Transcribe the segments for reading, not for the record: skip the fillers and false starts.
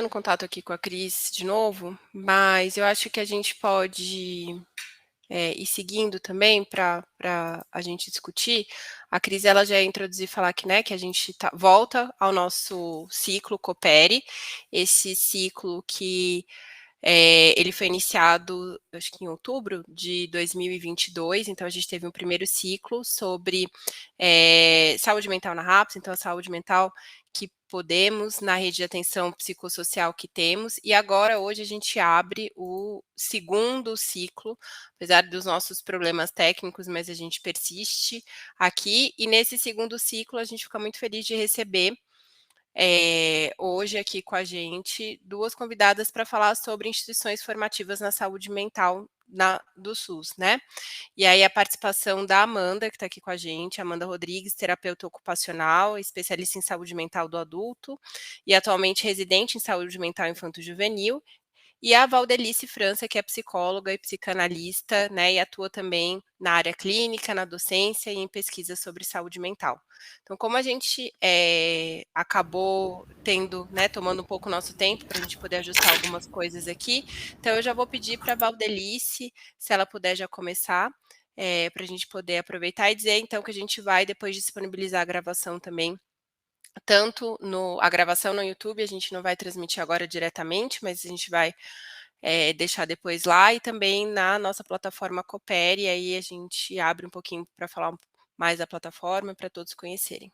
entrando em contato aqui com a Cris de novo, mas eu acho que a gente pode ir seguindo também para a gente discutir. A Cris ela já ia introduzir falar que, né, que a gente volta ao nosso ciclo Coopere, esse ciclo que ele foi iniciado, acho que em outubro de 2022, então a gente teve um primeiro ciclo sobre saúde mental na RAPS, então a saúde mental que podemos na rede de atenção psicossocial que temos, e agora hoje a gente abre o segundo ciclo, apesar dos nossos problemas técnicos, mas a gente persiste aqui, e nesse segundo ciclo a gente fica muito feliz de receber hoje aqui com a gente duas convidadas para falar sobre instituições formativas na saúde mental do SUS, né? E aí a participação da Amanda, que está aqui com a gente, Amanda Rodrigues, terapeuta ocupacional, especialista em saúde mental do adulto e atualmente residente em saúde mental infanto-juvenil, e a Valdelice França, que é psicóloga e psicanalista, né, e atua também na área clínica, na docência e em pesquisa sobre saúde mental. Então, como a gente acabou tendo, né, tomando um pouco o nosso tempo para a gente poder ajustar algumas coisas aqui, então eu já vou pedir para a Valdelice, se ela puder já começar, para a gente poder aproveitar e dizer, então, que a gente vai depois disponibilizar a gravação também tanto a gravação no YouTube, a gente não vai transmitir agora diretamente, mas a gente vai deixar depois lá, e também na nossa plataforma Coopere, e aí a gente abre um pouquinho para falar mais da plataforma, para todos conhecerem.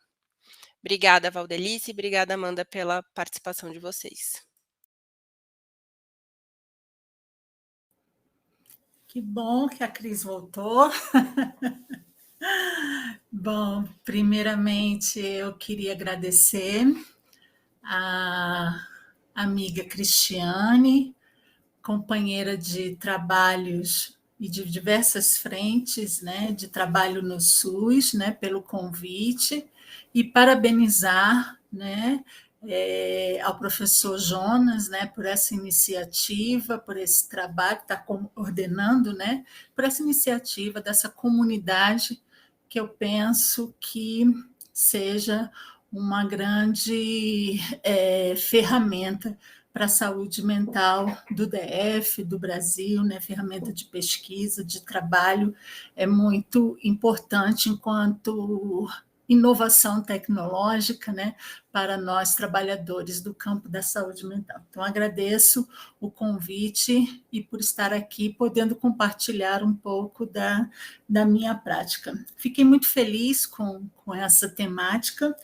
Obrigada, Valdelice, e obrigada, Amanda, pela participação de vocês. Que bom que a Cris voltou. Bom, primeiramente eu queria agradecer a amiga Cristiane, companheira de trabalhos e de diversas frentes, né, de trabalho no SUS, né, pelo convite, e parabenizar, né, ao professor Jonas, né, por essa iniciativa, por esse trabalho que está coordenando, né, por essa iniciativa dessa comunidade que eu penso que seja uma grande ferramenta para a saúde mental do DF, do Brasil, né? Ferramenta de pesquisa, de trabalho, é muito importante enquanto inovação tecnológica, né, para nós trabalhadores do campo da saúde mental. Então, agradeço o convite e por estar aqui, podendo compartilhar um pouco da minha prática. Fiquei muito feliz com essa temática.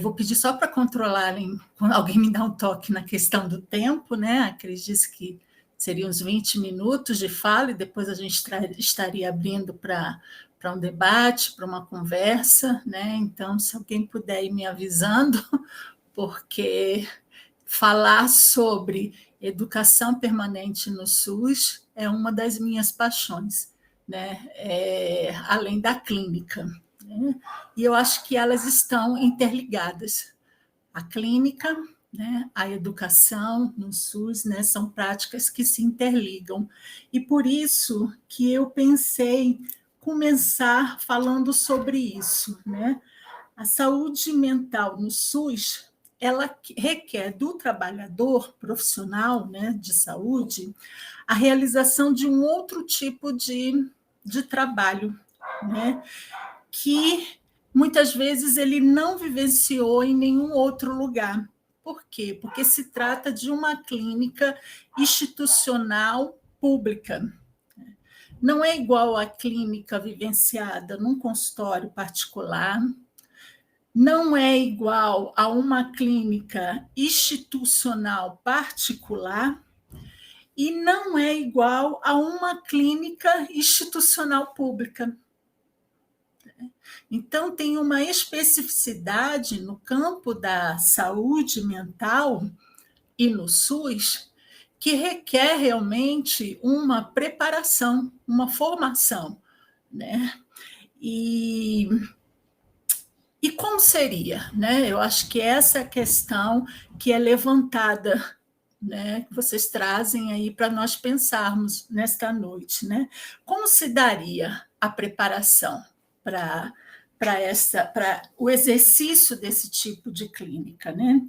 Vou pedir só para controlarem, quando alguém me dá um toque na questão do tempo, né? A Cris disse que seriam uns 20 minutos de fala, e depois a gente estaria abrindo para um debate, para uma conversa, né? Então, se alguém puder ir me avisando, porque falar sobre educação permanente no SUS é uma das minhas paixões, né? Além da clínica, né? E eu acho que elas estão interligadas. A clínica, né, a educação no SUS, né, são práticas que se interligam. E por isso que eu pensei começar falando sobre isso, né? A saúde mental no SUS, ela requer do trabalhador profissional, né, de saúde, a realização de um outro tipo de trabalho, né, que muitas vezes ele não vivenciou em nenhum outro lugar. Por quê? Porque se trata de uma clínica institucional pública. Não é igual à clínica vivenciada num consultório particular, não é igual a uma clínica institucional particular e não é igual a uma clínica institucional pública. Então, tem uma especificidade no campo da saúde mental e no SUS que requer realmente uma preparação, uma formação, né? E como seria, né? Eu acho que essa é a questão que é levantada, né, que vocês trazem aí para nós pensarmos nesta noite, né? Como se daria a preparação para o exercício desse tipo de clínica, né?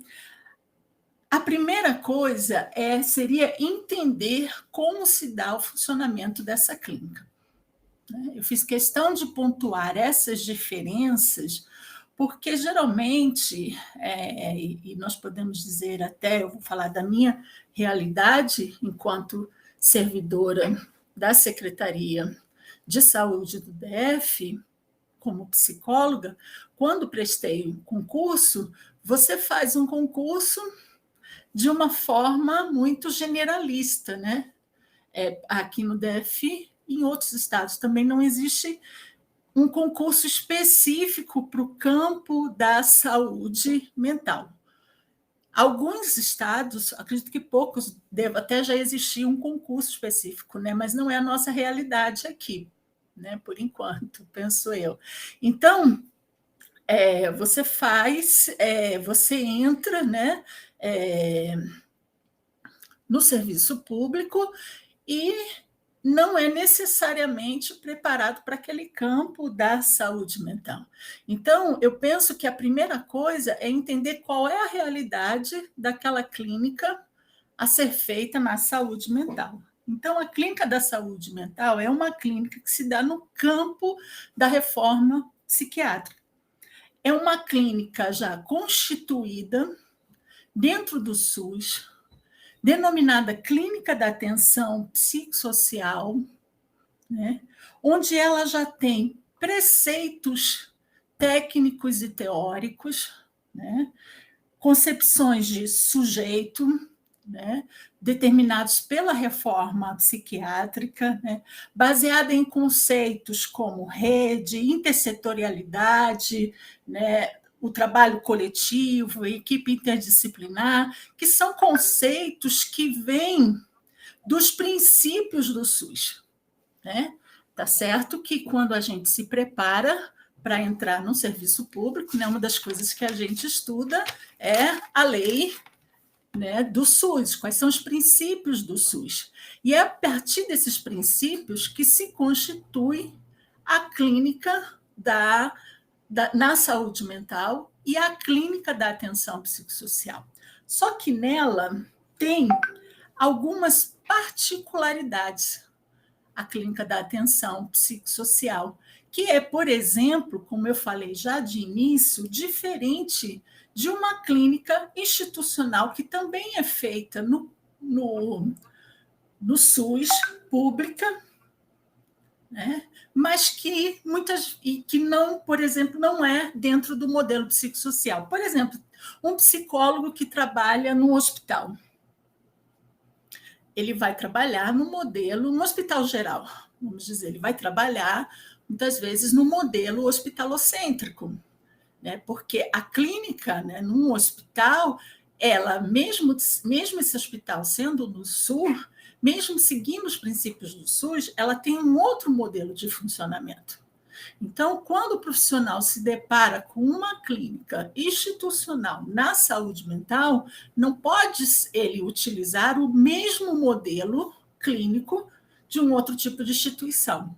A primeira coisa seria entender como se dá o funcionamento dessa clínica. Eu fiz questão de pontuar essas diferenças, porque geralmente, e nós podemos dizer até, eu vou falar da minha realidade enquanto servidora da Secretaria de Saúde do DF, como psicóloga, quando prestei um concurso, você faz um concurso de uma forma muito generalista, né? Aqui no DF, em outros estados também não existe um concurso específico para o campo da saúde mental. Alguns estados, acredito que poucos, deve até já existir um concurso específico, né? Mas não é a nossa realidade aqui, né? Por enquanto, penso eu. Então, você entra, né? No serviço público e não é necessariamente preparado para aquele campo da saúde mental. Então, eu penso que a primeira coisa é entender qual é a realidade daquela clínica a ser feita na saúde mental. Então, a clínica da saúde mental é uma clínica que se dá no campo da reforma psiquiátrica. É uma clínica já constituída dentro do SUS, denominada Clínica da Atenção Psicossocial, né, onde ela já tem preceitos técnicos e teóricos, né, concepções de sujeito, né, determinados pela reforma psiquiátrica, né, baseada em conceitos como rede, intersetorialidade, né, o trabalho coletivo, a equipe interdisciplinar, que são conceitos que vêm dos princípios do SUS. Né? Tá certo que quando a gente se prepara para entrar no serviço público, né, uma das coisas que a gente estuda é a lei, né, do SUS, quais são os princípios do SUS. E é a partir desses princípios que se constitui a clínica na saúde mental e a clínica da atenção psicossocial. Só que nela tem algumas particularidades, a clínica da atenção psicossocial, que é, por exemplo, como eu falei já de início, diferente de uma clínica institucional que também é feita no SUS, pública, né? Mas que não, por exemplo, não é dentro do modelo psicossocial. Por exemplo, um psicólogo que trabalha num hospital. Ele vai trabalhar no hospital geral, vamos dizer, ele vai trabalhar, muitas vezes, no modelo hospitalocêntrico, né? Porque a clínica, né, num hospital, ela, mesmo esse hospital sendo no SUS, mesmo seguindo os princípios do SUS, ela tem um outro modelo de funcionamento. Então, quando o profissional se depara com uma clínica institucional na saúde mental, não pode ele utilizar o mesmo modelo clínico de um outro tipo de instituição.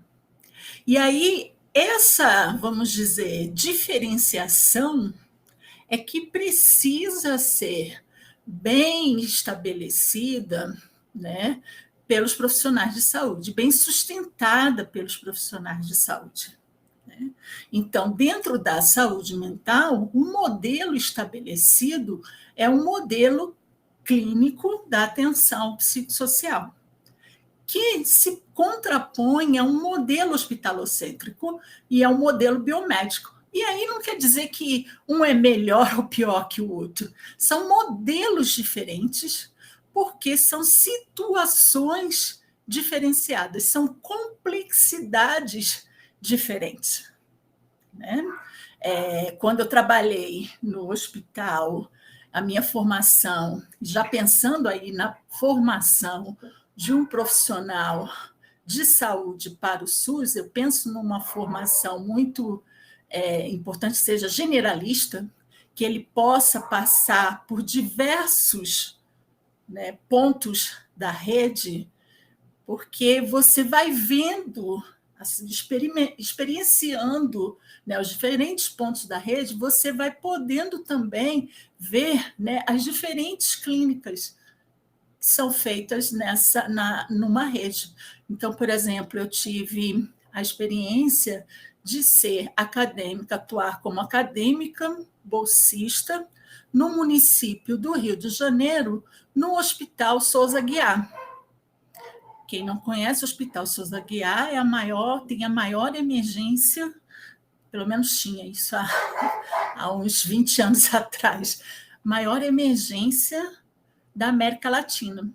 E aí, essa, vamos dizer, diferenciação é que precisa ser bem estabelecida, né, pelos profissionais de saúde, bem sustentada pelos profissionais de saúde. Então, dentro da saúde mental, o modelo estabelecido é um modelo clínico da atenção psicossocial, que se contrapõe a um modelo hospitalocêntrico e a um modelo biomédico. E aí não quer dizer que um é melhor ou pior que o outro. São modelos diferentes, porque são situações diferenciadas, são complexidades diferentes. Né? Quando eu trabalhei no hospital, a minha formação, já pensando aí na formação de um profissional de saúde para o SUS, eu penso numa formação muito importante, que seja generalista, que ele possa passar por diversos, né, pontos da rede, porque você vai vendo assim, experienciando, né, os diferentes pontos da rede, você vai podendo também ver, né, as diferentes clínicas que são feitas numa rede. Então, por exemplo, eu tive a experiência de ser acadêmica, atuar como acadêmica bolsista no município do Rio de Janeiro, no Hospital Souza Aguiar. Quem não conhece o Hospital Souza Aguiar tem a maior emergência, pelo menos tinha isso há uns 20 anos atrás, maior emergência da América Latina.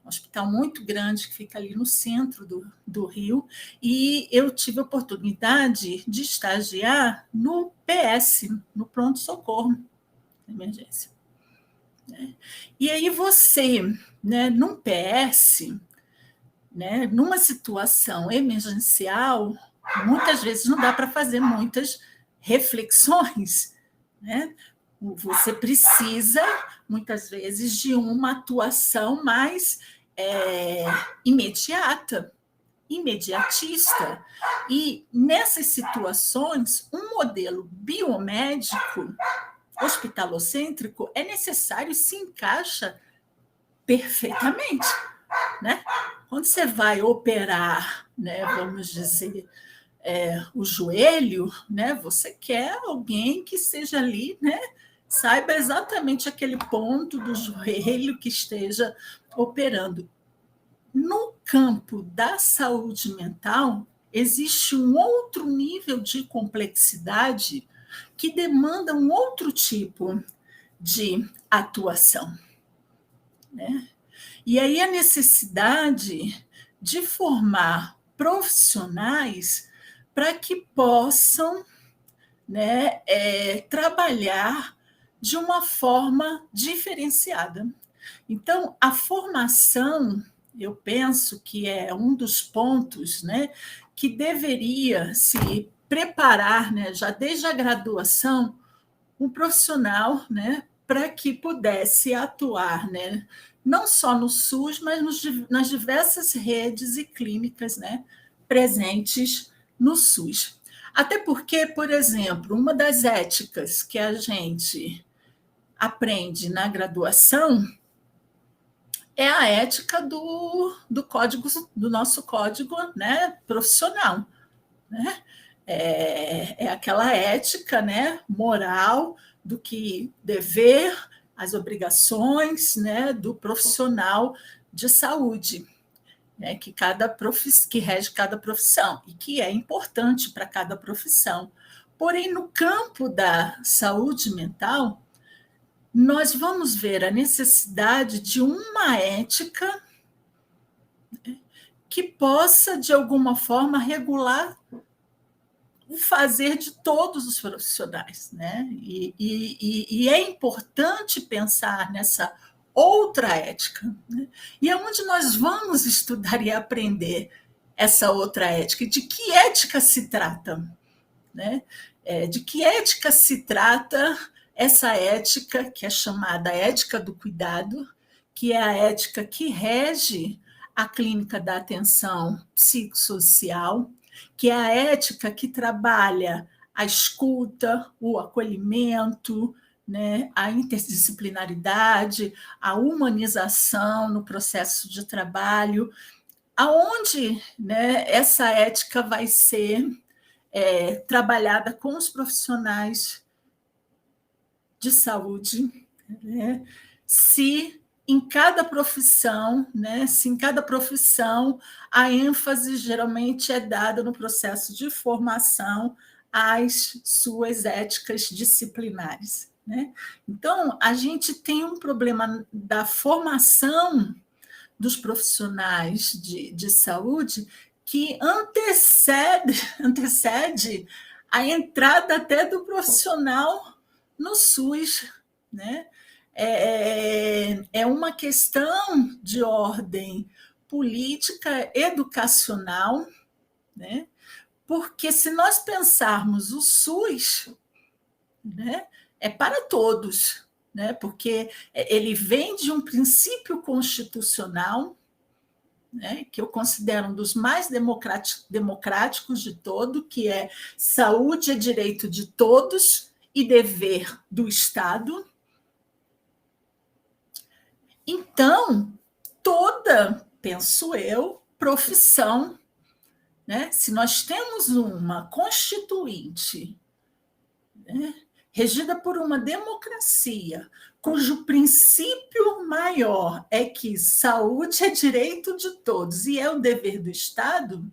Um hospital muito grande que fica ali no centro do Rio, e eu tive a oportunidade de estagiar no PS, no pronto-socorro de emergência. E aí você, né, num PS, né, numa situação emergencial, muitas vezes não dá para fazer muitas reflexões, né? Você precisa, muitas vezes, de uma atuação mais imediata, imediatista. E, nessas situações, um modelo biomédico hospitalocêntrico é necessário e se encaixa perfeitamente, né? Quando você vai operar, né, vamos dizer, o joelho, né, você quer alguém que seja ali, né, saiba exatamente aquele ponto do joelho que esteja operando. No campo da saúde mental, existe um outro nível de complexidade que demanda um outro tipo de atuação, né? E aí a necessidade de formar profissionais para que possam, né, trabalhar de uma forma diferenciada. Então, a formação, eu penso que é um dos pontos, né, que deveria se preparar, né, já desde a graduação, um profissional, né, para que pudesse atuar, né, não só no SUS, mas nas diversas redes e clínicas, né, presentes no SUS. Até porque, por exemplo, uma das éticas que a gente aprende na graduação é a ética do código, do nosso código, né, profissional, né? É aquela ética, né, moral do que dever, as obrigações, né, do profissional de saúde, né, que rege cada profissão e que é importante para cada profissão. Porém, no campo da saúde mental, nós vamos ver a necessidade de uma ética que possa, de alguma forma, regular o fazer de todos os profissionais, né? E é importante pensar nessa outra ética, né? E é onde nós vamos estudar e aprender essa outra ética. De que ética se trata, né? De que ética se trata essa ética que é chamada ética do cuidado, que é a ética que rege a clínica da atenção psicossocial, que é a ética que trabalha a escuta, o acolhimento, né, a interdisciplinaridade, a humanização no processo de trabalho, aonde, né, essa ética vai ser trabalhada com os profissionais de saúde, né, se em cada profissão, né, se em cada profissão a ênfase geralmente é dada no processo de formação às suas éticas disciplinares, né? Então, a gente tem um problema da formação dos profissionais de saúde que antecede a entrada até do profissional no SUS, né? É uma questão de ordem política, educacional, né? Porque se nós pensarmos o SUS, né, é para todos, né? Porque ele vem de um princípio constitucional, né, que eu considero um dos mais democráticos de todo, que é saúde é direito de todos e dever do Estado. Então, toda, penso eu, profissão, né, se nós temos uma constituinte, né, regida por uma democracia, cujo princípio maior é que saúde é direito de todos e é o dever do Estado,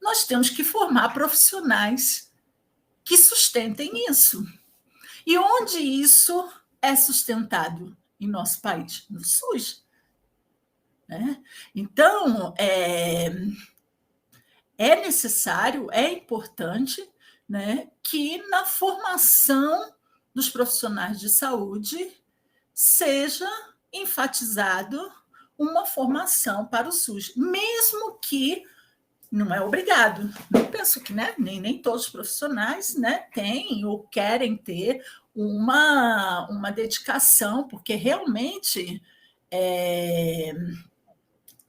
nós temos que formar profissionais que sustentem isso. E onde isso é sustentado em nosso país? No SUS. Né? Então, é necessário, é importante, né, que na formação dos profissionais de saúde seja enfatizado uma formação para o SUS, mesmo que não é obrigado. Eu penso que, né, nem todos os profissionais, né, têm ou querem ter uma dedicação, porque realmente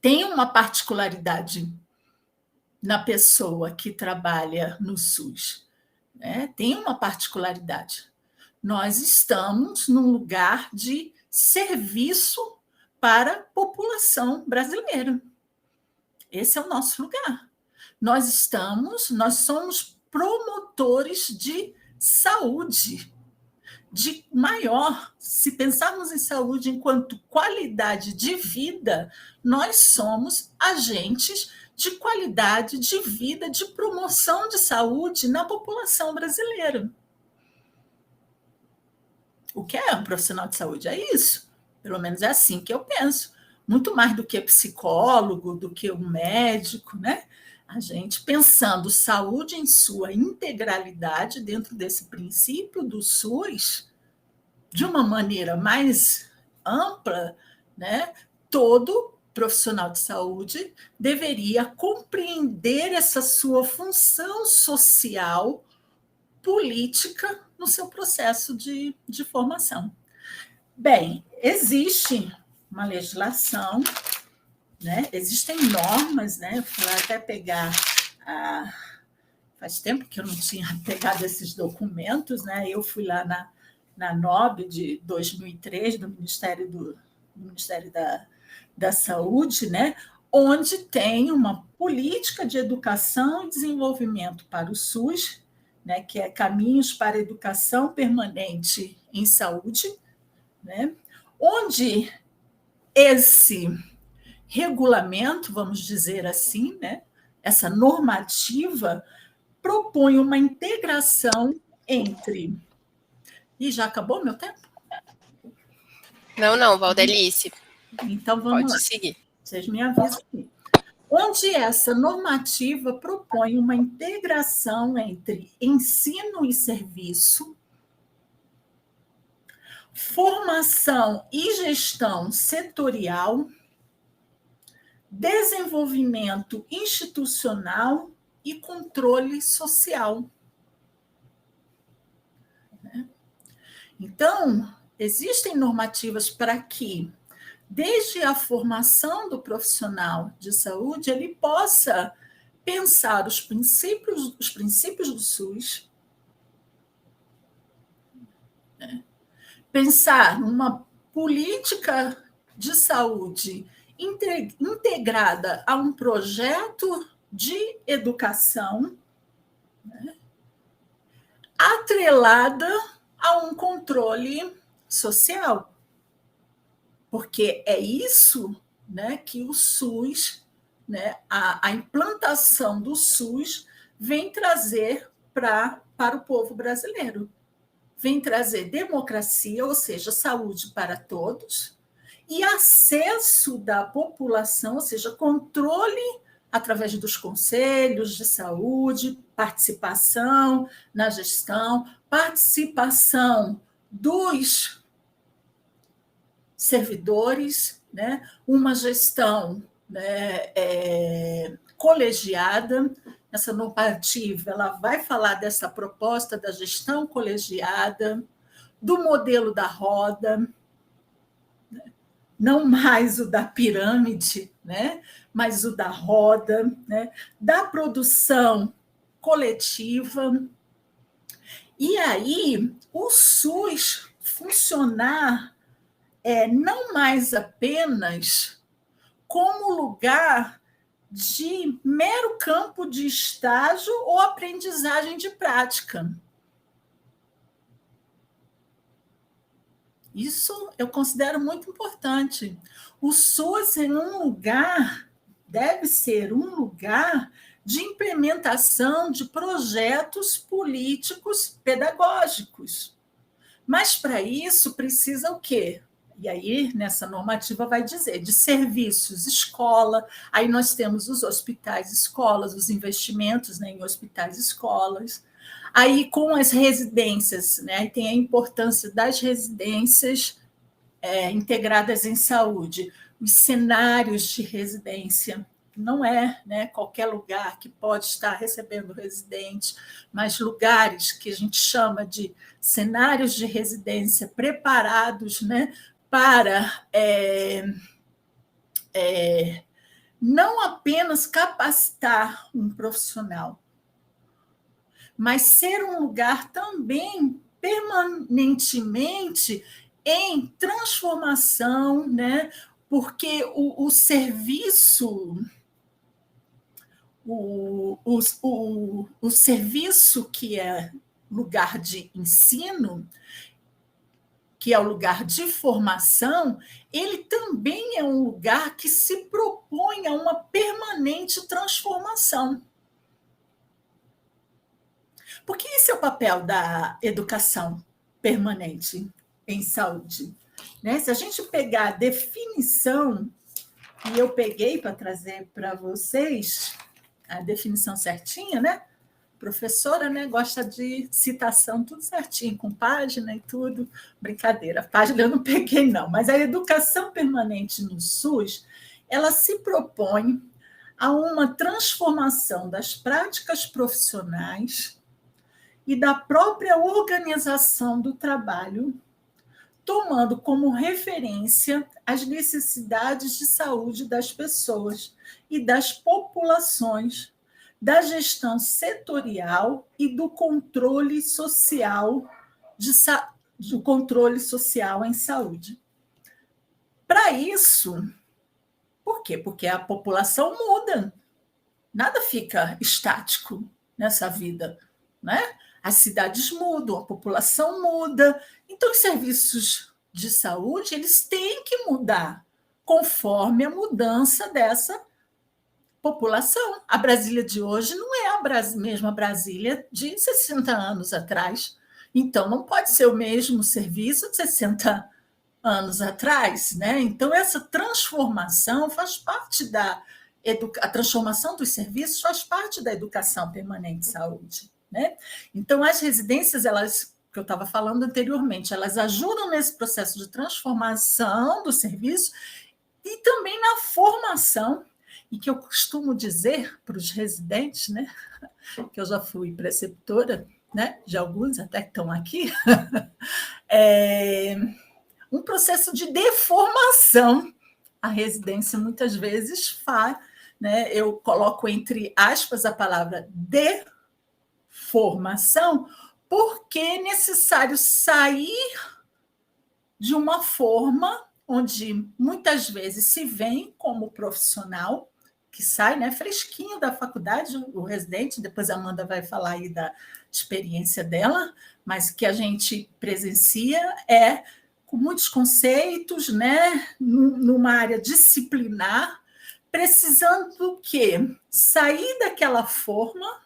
tem uma particularidade na pessoa que trabalha no SUS. Né? Tem uma particularidade. Nós estamos num lugar de serviço para a população brasileira. Esse é o nosso lugar. Nós somos promotores de saúde, de maior. Se pensarmos em saúde enquanto qualidade de vida, nós somos agentes de qualidade de vida, de promoção de saúde na população brasileira. O que é um profissional de saúde? É isso. Pelo menos é assim que eu penso. Muito mais do que psicólogo, do que um médico, né? A gente pensando saúde em sua integralidade dentro desse princípio do SUS, de uma maneira mais ampla, né? Todo profissional de saúde deveria compreender essa sua função social, política, no seu processo de formação. Bem, existe uma legislação, né? Existem normas, né? Eu fui até pegar faz tempo que eu não tinha pegado esses documentos, né? Eu fui lá na NOB de 2003, do Ministério da Saúde, né? Onde tem uma política de educação e desenvolvimento para o SUS, né? Que é Caminhos para a Educação Permanente em Saúde, né? Onde esse regulamento, vamos dizer assim, né? Essa normativa propõe uma integração entre... E já acabou meu tempo? Não, Valdelice. Então, vamos lá. Pode seguir. Vocês me avisam aqui. Onde essa normativa propõe uma integração entre ensino e serviço, formação e gestão setorial, desenvolvimento institucional e controle social. Então, existem normativas para que, desde a formação do profissional de saúde, ele possa pensar os princípios do SUS, né? Pensar numa política de saúde integrada a um projeto de educação, né? Atrelada a um controle social. Porque é isso, né, que o SUS, né, a implantação do SUS vem trazer para o povo brasileiro. Vem trazer democracia, ou seja, saúde para todos, e acesso da população, ou seja, controle através dos conselhos de saúde, participação na gestão, participação dos servidores, né? Uma gestão, né, colegiada. Essa normativa ela vai falar dessa proposta da gestão colegiada, do modelo da roda, né? não mais o da pirâmide, né? Mas o da roda, né? Da produção coletiva. E aí, o SUS funcionar não mais apenas como lugar de mero campo de estágio ou aprendizagem de prática. Isso eu considero muito importante. O SUS deve ser um lugar de implementação de projetos políticos pedagógicos. Mas para isso precisa o quê? E aí, nessa normativa vai dizer, de serviços, escola, aí nós temos os hospitais, escolas, os investimentos, né, em hospitais, escolas. Aí, com as residências, né, tem a importância das residências integradas em saúde, os cenários de residência. Não é, né, qualquer lugar que pode estar recebendo residente, mas lugares que a gente chama de cenários de residência preparados, né, para não apenas capacitar um profissional, mas ser um lugar também permanentemente em transformação, né? Porque o serviço, o serviço que é lugar de ensino, que é o lugar de formação, ele também é um lugar que se propõe a uma permanente transformação. Porque esse é o papel da educação permanente em saúde. Né? Se a gente pegar a definição, e eu peguei para trazer para vocês a definição certinha, né? Professora, né, gosta de citação tudo certinho, com página e tudo. Brincadeira, página eu não peguei, não. Mas a educação permanente no SUS, ela se propõe a uma transformação das práticas profissionais e da própria organização do trabalho, tomando como referência as necessidades de saúde das pessoas e das populações, da gestão setorial e do controle social do controle social em saúde. Para isso, por quê? Porque a população muda, nada fica estático nessa vida, né? As cidades mudam, a população muda, então os serviços de saúde eles têm que mudar conforme a mudança dessa população. A Brasília de hoje não é a mesma Brasília de 60 anos atrás. Então, não pode ser o mesmo serviço de 60 anos atrás. Né? Então, essa transformação faz parte a transformação dos serviços faz parte da educação permanente de saúde. Né? Então, as residências, elas, que eu estava falando anteriormente, elas ajudam nesse processo de transformação do serviço e também na formação, e que eu costumo dizer para os residentes, né, que eu já fui preceptora, né, de alguns até que estão aqui, um processo de deformação. A residência muitas vezes faz, né, eu coloco entre aspas a palavra deformação, porque é necessário sair de uma forma onde muitas vezes se vem como profissional, que sai, né, fresquinho da faculdade, o residente, depois a Amanda vai falar aí da experiência dela, mas que a gente presencia com muitos conceitos, né, numa área disciplinar, precisando do quê? Sair daquela forma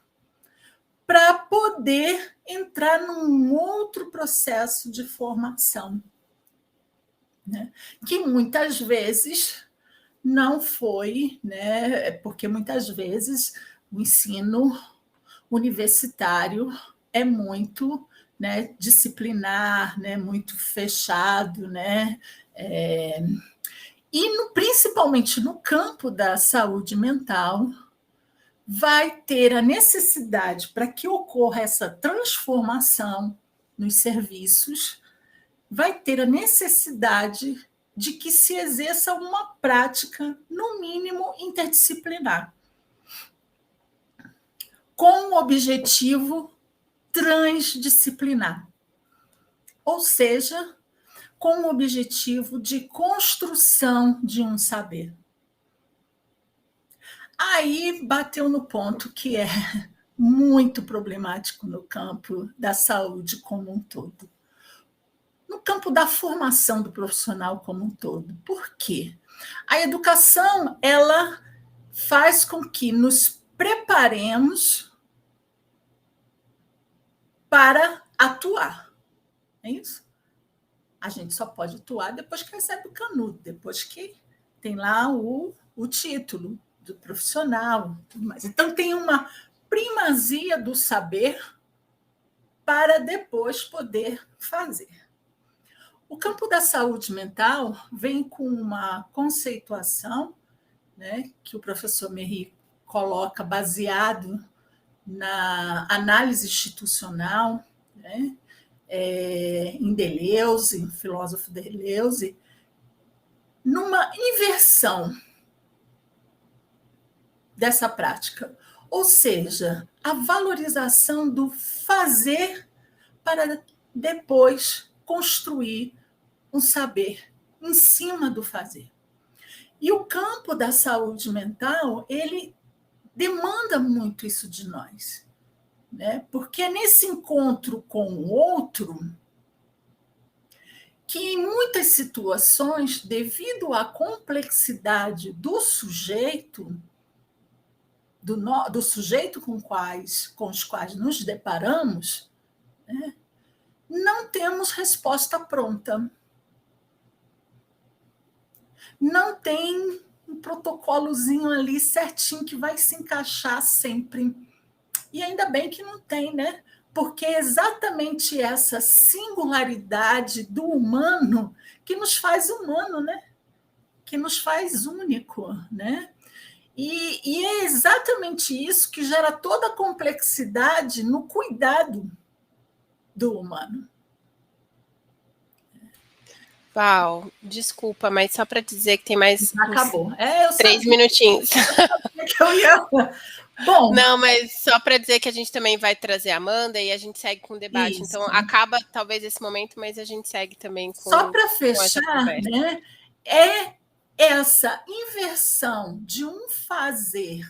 para poder entrar num outro processo de formação, né, que muitas vezes não foi, né, porque muitas vezes o ensino universitário é muito, né, disciplinar, né, muito fechado, né, principalmente no campo da saúde mental, vai ter a necessidade para que ocorra essa transformação nos serviços, vai ter a necessidade de que se exerça uma prática, no mínimo, interdisciplinar, com um objetivo transdisciplinar, ou seja, com o objetivo de construção de um saber. Aí bateu no ponto que é muito problemático no campo da saúde como um todo, no campo da formação do profissional como um todo. Por quê? A educação, ela faz com que nos preparemos para atuar. É isso? A gente só pode atuar depois que recebe o canudo, depois que tem lá o título do profissional. Então, tem uma primazia do saber para depois poder fazer. O campo da saúde mental vem com uma conceituação, né, que o professor Merri coloca baseado na análise institucional, né, em Deleuze, filósofo Deleuze, numa inversão dessa prática, ou seja, a valorização do fazer para depois construir um saber em cima do fazer. E o campo da saúde mental, ele demanda muito isso de nós, né? Porque é nesse encontro com o outro que, em muitas situações, devido à complexidade do sujeito, do sujeito com os quais nos deparamos, né, não temos resposta pronta. Não tem um protocolozinho ali certinho que vai se encaixar sempre. E ainda bem que não tem, né? Porque é exatamente essa singularidade do humano que nos faz humano, né? Que nos faz único, né? E é exatamente isso que gera toda a complexidade no cuidado do humano. Val, desculpa, mas só para dizer que tem mais Acabou. uns 3 minutinhos. Que eu ia... Bom, não, mas só para dizer que a gente também vai trazer a Amanda e a gente segue com o debate. isso. Então, acaba talvez esse momento, mas a gente segue também com, só para com essa fechar, conversa. né? É essa inversão de um fazer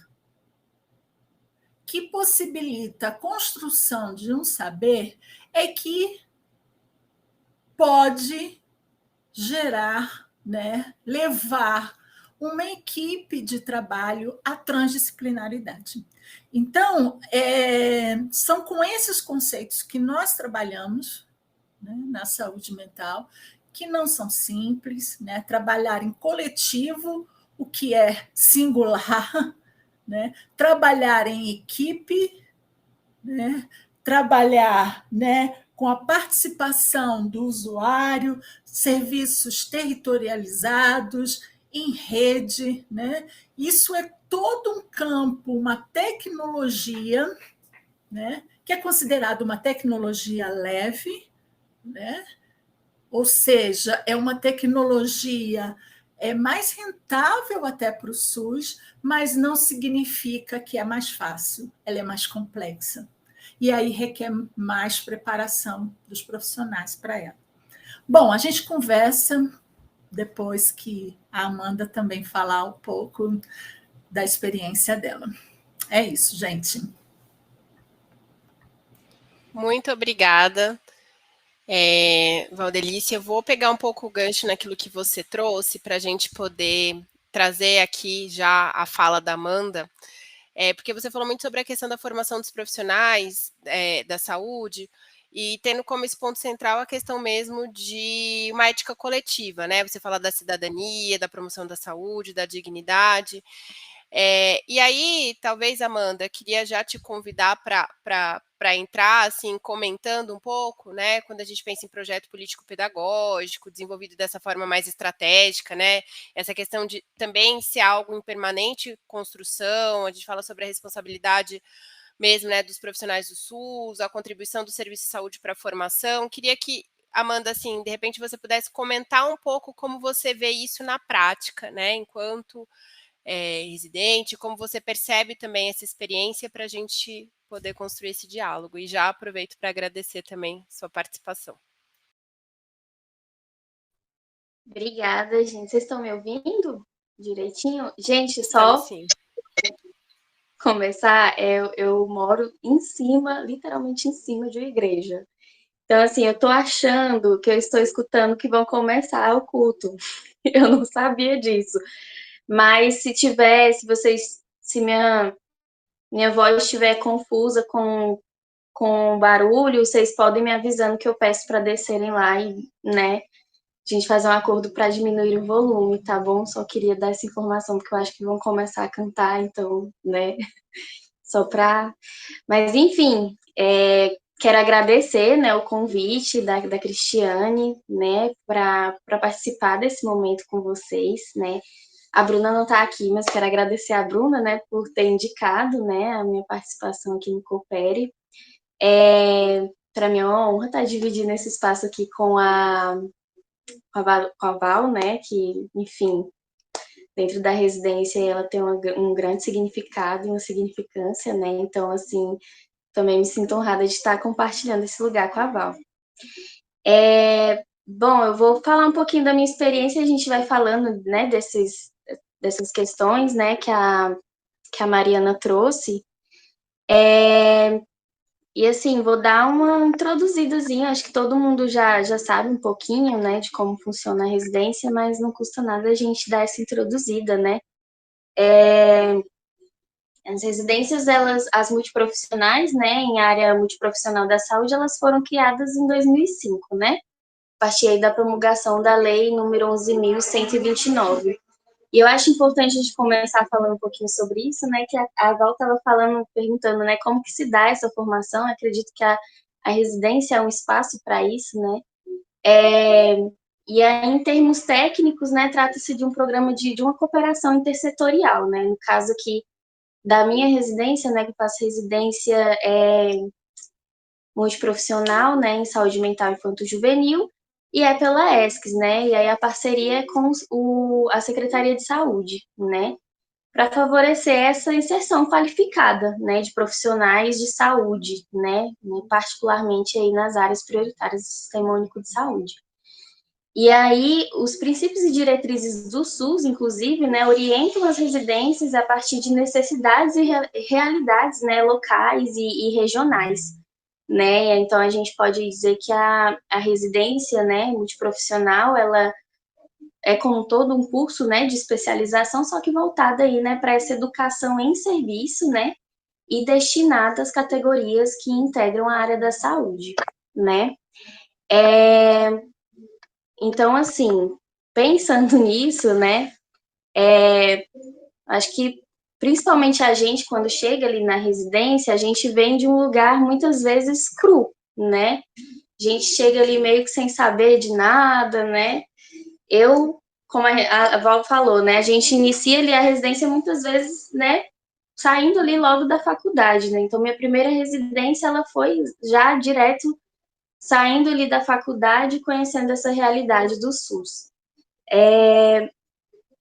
que possibilita a construção de um saber é que pode gerar, né, levar uma equipe de trabalho à transdisciplinaridade. Então, são com esses conceitos que nós trabalhamos, né, na saúde mental, que não são simples, né? Trabalhar em coletivo, o que é singular, né? Trabalhar em equipe, né? Trabalhar, né, com a participação do usuário, serviços territorializados, em rede, né? Isso é todo um campo, uma tecnologia, né, que é considerada uma tecnologia leve, né? Ou seja, é uma tecnologia mais rentável até para o SUS, mas não significa que é mais fácil, ela é mais complexa. E aí requer mais preparação dos profissionais para ela. Bom, a gente conversa depois que a Amanda também falar um pouco da experiência dela. É isso, gente. Muito obrigada, Valdelice. Eu vou pegar um pouco o gancho naquilo que você trouxe para a gente poder trazer aqui já a fala da Amanda, porque você falou muito sobre a questão da formação dos profissionais da saúde e tendo como esse ponto central a questão mesmo de uma ética coletiva, né? Você fala da cidadania, da promoção da saúde, da dignidade. E aí, talvez, Amanda, queria já te convidar para entrar, assim, comentando um pouco, né, quando a gente pensa em projeto político-pedagógico, desenvolvido dessa forma mais estratégica, né, essa questão de também ser algo em permanente construção, a gente fala sobre a responsabilidade mesmo, né, dos profissionais do SUS, a contribuição do serviço de saúde para a formação. Queria que Amanda, assim, de repente você pudesse comentar um pouco como você vê isso na prática, né, enquanto residente, como você percebe também essa experiência para a gente poder construir esse diálogo. E já aproveito para agradecer também sua participação. Obrigada, gente. Vocês estão me ouvindo direitinho? Gente, Estamos só sim. começar, eu moro em cima, literalmente em cima de uma igreja. Então, assim, eu tô achando que eu estou escutando que vão começar o culto. Eu não sabia disso. Mas se minha voz estiver confusa com barulho, vocês podem me avisando que eu peço para descerem lá e, né, a gente fazer um acordo para diminuir o volume, tá bom? Só queria dar essa informação, porque eu acho que vão começar a cantar, então, né, só para... Mas, enfim, quero agradecer, né, o convite da Cristiane, né, para participar desse momento com vocês, né. A Bruna não está aqui, mas quero agradecer a Bruna, né, por ter indicado, né, a minha participação aqui no Coopere. Para mim é uma honra estar dividindo esse espaço aqui com a Val, né, que, enfim, dentro da residência ela tem um grande significado e uma significância, né, então, assim, também me sinto honrada de estar compartilhando esse lugar com a Val. Bom, eu vou falar um pouquinho da minha experiência, a gente vai falando, né, dessas questões, né, que a Mariana trouxe. E assim, vou dar uma introduzidazinha, acho que todo mundo já sabe um pouquinho, né, de como funciona a residência, mas não custa nada a gente dar essa introduzida, né. As residências, as multiprofissionais, né, em área multiprofissional da saúde, elas foram criadas em 2005, né, a partir aí da promulgação da lei número 11.129. E eu acho importante a gente começar falando um pouquinho sobre isso, né, que a Val estava perguntando, né, como que se dá essa formação. Eu acredito que a residência é um espaço para isso, né. E aí, em termos técnicos, né, trata-se de um programa de uma cooperação intersetorial, né, no caso aqui da minha residência, né, que eu faço residência multiprofissional, né, em saúde mental infanto-juvenil, e é pela ESCS, né, e aí a parceria é com a Secretaria de Saúde, né, para favorecer essa inserção qualificada, né, de profissionais de saúde, né, particularmente aí nas áreas prioritárias do Sistema Único de Saúde. E aí, os princípios e diretrizes do SUS, inclusive, né, orientam as residências a partir de necessidades e realidades, né, locais e regionais, né. Então, a gente pode dizer que a residência, né, multiprofissional, ela é como todo um curso, né, de especialização, só que voltada aí, né, para essa educação em serviço, né, e destinada às categorias que integram a área da saúde, né. Então, assim, pensando nisso, né, acho que principalmente a gente, quando chega ali na residência, a gente vem de um lugar muitas vezes cru, né? A gente chega ali meio que sem saber de nada, né? Como a Val falou, né, a gente inicia ali a residência muitas vezes, né, saindo ali logo da faculdade, né? Então, minha primeira residência, ela foi já direto saindo ali da faculdade, conhecendo essa realidade do SUS.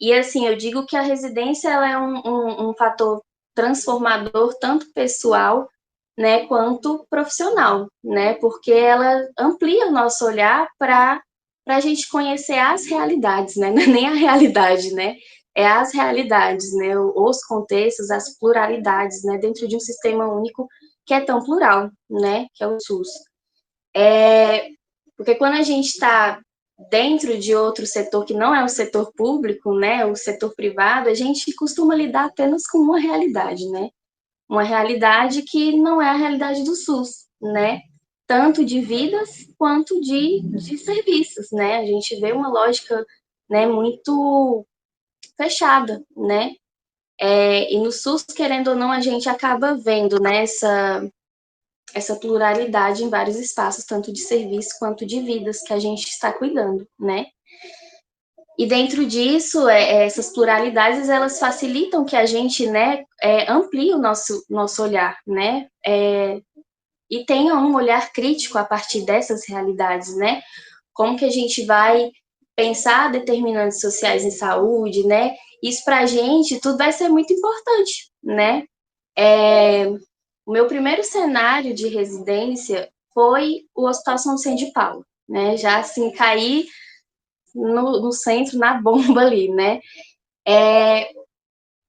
E assim, eu digo que a residência ela é um fator transformador, tanto pessoal, né, quanto profissional, né, porque ela amplia o nosso olhar para a gente conhecer as realidades, né, nem a realidade, né, é as realidades, né, os contextos, as pluralidades, né, dentro de um sistema único que é tão plural, né, que é o SUS. Porque quando a gente está dentro de outro setor que não é o setor público, né, o setor privado, a gente costuma lidar apenas com uma realidade, né? Uma realidade que não é a realidade do SUS, né? Tanto de vidas quanto de serviços, né? A gente vê uma lógica, né, muito fechada, né? E no SUS, querendo ou não, a gente acaba vendo, né, essa pluralidade em vários espaços, tanto de serviço quanto de vidas que a gente está cuidando, né? E dentro disso, essas pluralidades, elas facilitam que a gente, né, amplie o nosso olhar, né? e tenha um olhar crítico a partir dessas realidades, né? Como que a gente vai pensar determinantes sociais em saúde, né? Isso para a gente tudo vai ser muito importante, né? O meu primeiro cenário de residência foi o Hospital São Vicente de Paulo, né? Já assim, caí no centro, na bomba ali, né?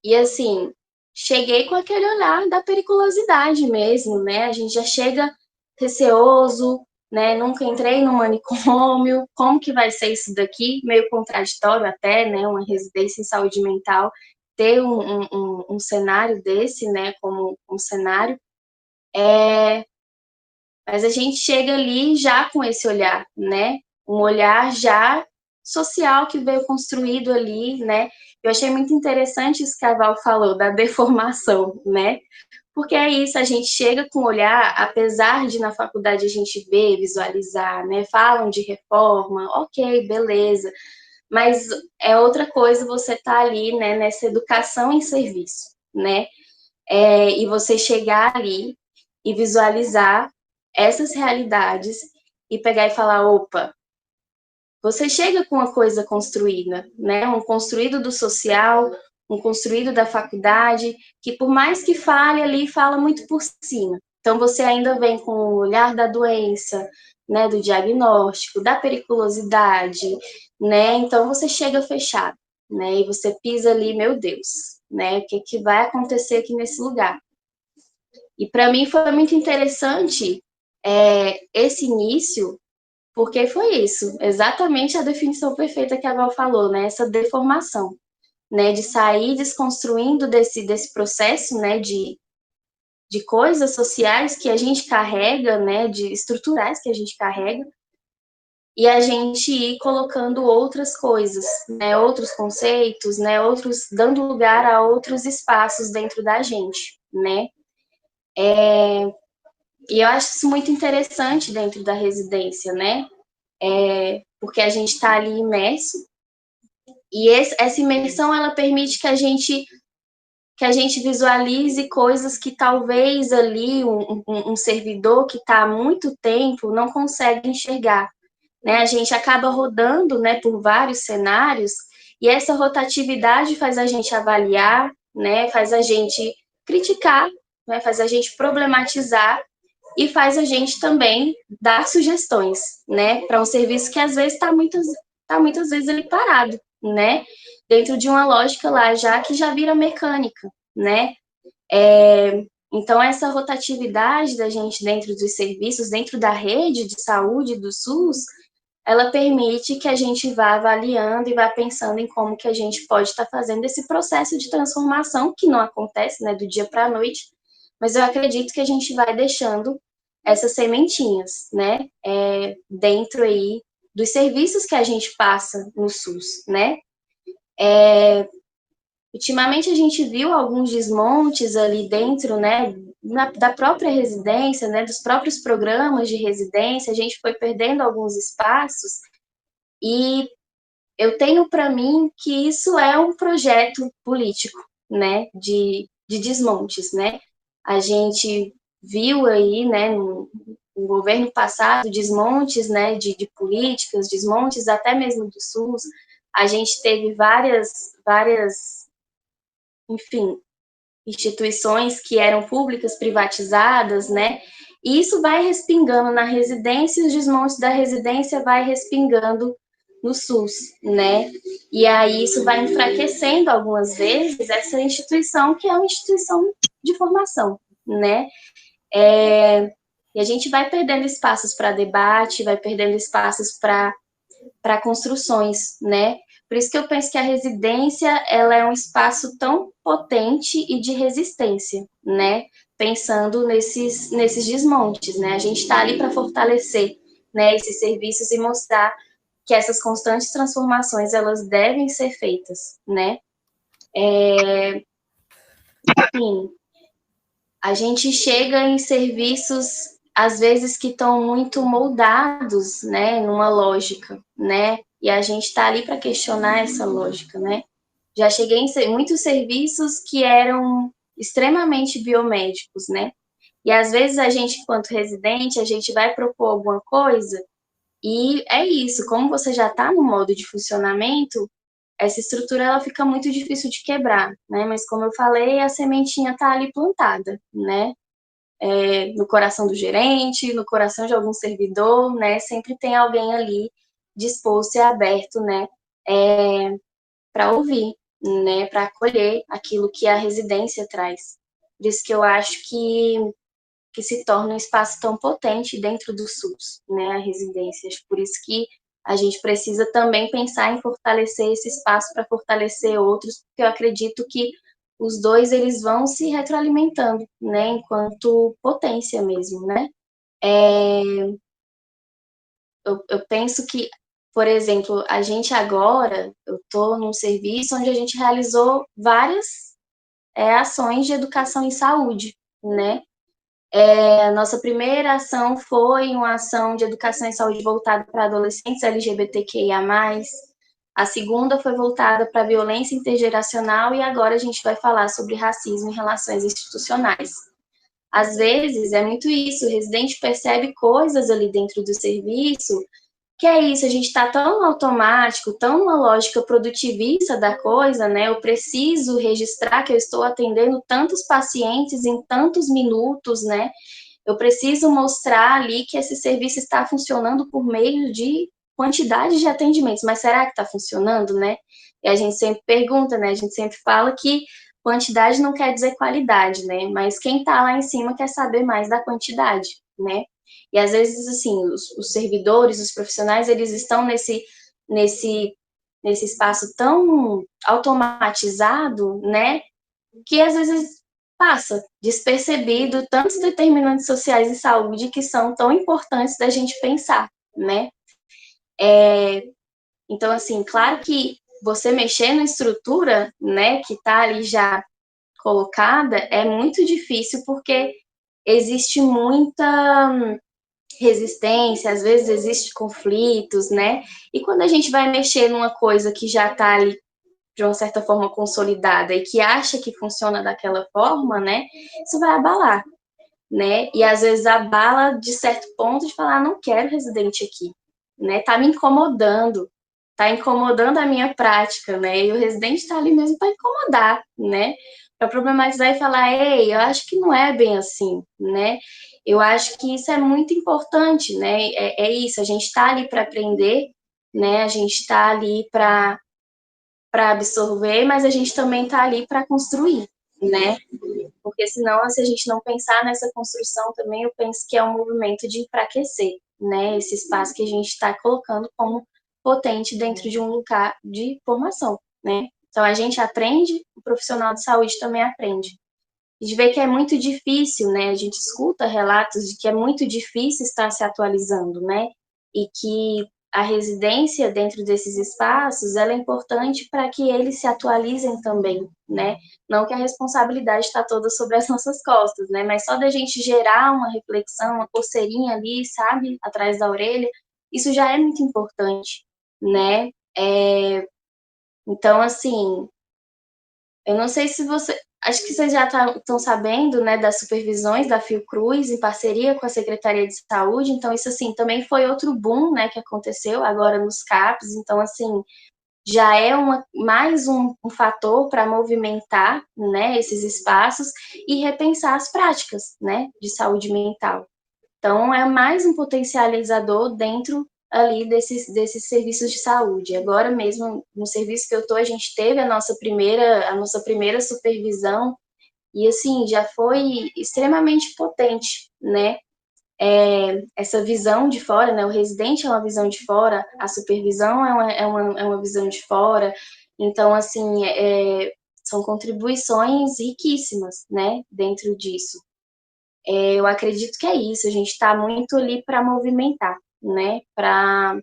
E assim, cheguei com aquele olhar da periculosidade mesmo, né? A gente já chega receoso, né? Nunca entrei no manicômio, como que vai ser isso daqui? Meio contraditório até, né? Uma residência em saúde mental, ter um cenário desse, né? Como um cenário. Mas a gente chega ali já com esse olhar, né? Um olhar já social que veio construído ali, né? Eu achei muito interessante isso que a Val falou, da deformação, né? Porque é isso, a gente chega com olhar, apesar de na faculdade a gente ver, visualizar, né? Falam de reforma, ok, beleza. Mas é outra coisa você estar ali, né? Nessa educação em serviço, né? E você chegar ali e visualizar essas realidades e pegar e falar, opa, você chega com uma coisa construída, né? Um construído do social, um construído da faculdade, que por mais que fale ali, fala muito por cima. Então você ainda vem com o olhar da doença, né, do diagnóstico, da periculosidade, né? Então você chega fechado, né? E você pisa ali, meu Deus, né? O que vai acontecer aqui nesse lugar? E para mim foi muito interessante esse início, porque foi isso, exatamente a definição perfeita que a Val falou, né? Essa deformação, né? De sair desconstruindo desse processo, né? De coisas sociais que a gente carrega, né? De estruturais que a gente carrega, e a gente ir colocando outras coisas, né? Outros conceitos, né? Outros, dando lugar a outros espaços dentro da gente, né? E eu acho isso muito interessante dentro da residência, né? Porque a gente está ali imerso, e essa imersão, ela permite que a gente visualize coisas que talvez ali um servidor que está há muito tempo não consegue enxergar, né? A gente acaba rodando, né, por vários cenários, e essa rotatividade faz a gente avaliar, né, faz a gente criticar, né, faz a gente problematizar e faz a gente também dar sugestões, né, para um serviço que às vezes está muitas vezes ali parado, né, dentro de uma lógica lá já que já vira mecânica, né. Então essa rotatividade da gente dentro dos serviços, dentro da rede de saúde do SUS, ela permite que a gente vá avaliando e vá pensando em como que a gente pode estar fazendo esse processo de transformação, que não acontece, né, do dia para a noite, mas eu acredito que a gente vai deixando essas sementinhas, né, dentro aí dos serviços que a gente passa no SUS, né. Ultimamente a gente viu alguns desmontes ali dentro, né, da própria residência, né, dos próprios programas de residência, a gente foi perdendo alguns espaços, e eu tenho para mim que isso é um projeto político, né, de desmontes, né. A gente viu aí, né, no governo passado, desmontes, né, de políticas, desmontes até mesmo do SUS. A gente teve várias, enfim, instituições que eram públicas privatizadas, né? E isso vai respingando na residência, e os desmontes da residência vai respingando no SUS, né? E aí isso vai enfraquecendo algumas vezes essa instituição que é uma instituição de formação, né? E a gente vai perdendo espaços para debate, vai perdendo espaços para construções, né? Por isso que eu penso que a residência, ela é um espaço tão potente e de resistência, né? Pensando nesses desmontes, né? A gente está ali para fortalecer, né, esses serviços e mostrar que essas constantes transformações, elas devem ser feitas, né? Enfim, a gente chega em serviços, às vezes, que estão muito moldados, né, numa lógica, né? E a gente está ali para questionar essa lógica, né? Já cheguei em muitos serviços que eram extremamente biomédicos, né? E às vezes a gente, enquanto residente, a gente vai propor alguma coisa e é isso, como você já está no modo de funcionamento, essa estrutura ela fica muito difícil de quebrar, né? Mas como eu falei, a sementinha está ali plantada, né? No coração do gerente, no coração de algum servidor, né? Sempre tem alguém ali disposto e aberto, né? Para ouvir, né? Para acolher aquilo que a residência traz. Por isso que eu acho que se torna um espaço tão potente dentro do SUS, né, a residências. Por isso que a gente precisa também pensar em fortalecer esse espaço para fortalecer outros, porque eu acredito que os dois eles vão se retroalimentando, né, enquanto potência mesmo, né. Eu penso que, por exemplo, a gente agora, eu estou num serviço onde a gente realizou várias ações de educação em saúde, né, a nossa primeira ação foi uma ação de educação em saúde voltada para adolescentes LGBTQIA+. A segunda foi voltada para violência intergeracional e agora a gente vai falar sobre racismo em relações institucionais. Às vezes é muito isso, o residente percebe coisas ali dentro do serviço que é isso, a gente está tão automático, tão numa lógica produtivista da coisa, né? Eu preciso registrar que eu estou atendendo tantos pacientes em tantos minutos, né? Eu preciso mostrar ali que esse serviço está funcionando por meio de quantidade de atendimentos, mas será que está funcionando, né? E a gente sempre pergunta, né? A gente sempre fala que quantidade não quer dizer qualidade, né? Mas quem está lá em cima quer saber mais da quantidade, né? E às vezes, assim, os servidores, os profissionais, eles estão nesse espaço tão automatizado, né? Que às vezes passa despercebido tantos determinantes sociais de saúde que são tão importantes da gente pensar, né? Então, assim, claro que você mexer na estrutura, né, que está ali já colocada, é muito difícil porque existe muita resistência, às vezes existe conflitos, né? E quando a gente vai mexer numa coisa que já está ali de uma certa forma consolidada e que acha que funciona daquela forma, né? Isso vai abalar, né? E às vezes abala de certo ponto de falar, não quero residente aqui, né? Tá incomodando a minha prática, né? E o residente está ali mesmo para incomodar, né? Para problematizar e falar, ei, eu acho que não é bem assim, né? Eu acho que isso é muito importante, né? É isso, a gente está ali para aprender, né? A gente está ali para absorver, mas a gente também está ali para construir, né? Porque senão, se a gente não pensar nessa construção também, eu penso que é um movimento de enfraquecer, né? Esse espaço que a gente está colocando como potente dentro de um lugar de formação, né? Então, a gente aprende, o profissional de saúde também aprende. A gente vê que é muito difícil, né? A gente escuta relatos de que é muito difícil estar se atualizando, né? E que a residência dentro desses espaços, ela é importante para que eles se atualizem também, né? Não que a responsabilidade está toda sobre as nossas costas, né? Mas só da gente gerar uma reflexão, uma coceirinha ali, sabe? Atrás da orelha, isso já é muito importante, né? Então, assim, eu não sei se você. Acho que vocês já estão sabendo, né, das supervisões da Fiocruz em parceria com a Secretaria de Saúde. Então, isso, assim, também foi outro boom, né, que aconteceu agora nos CAPs. Então, assim, já é mais um fator para movimentar, né, esses espaços e repensar as práticas, né, de saúde mental. Então, é mais um potencializador dentro ali desses serviços de saúde. Agora mesmo, no serviço que eu estou, a gente teve a nossa primeira supervisão e, assim, já foi extremamente potente, né? Essa visão de fora, né? O residente é uma visão de fora, a supervisão é uma visão de fora. Então, assim, são contribuições riquíssimas, né? Dentro disso. Eu acredito que é isso, a gente está muito ali para movimentar, né? Para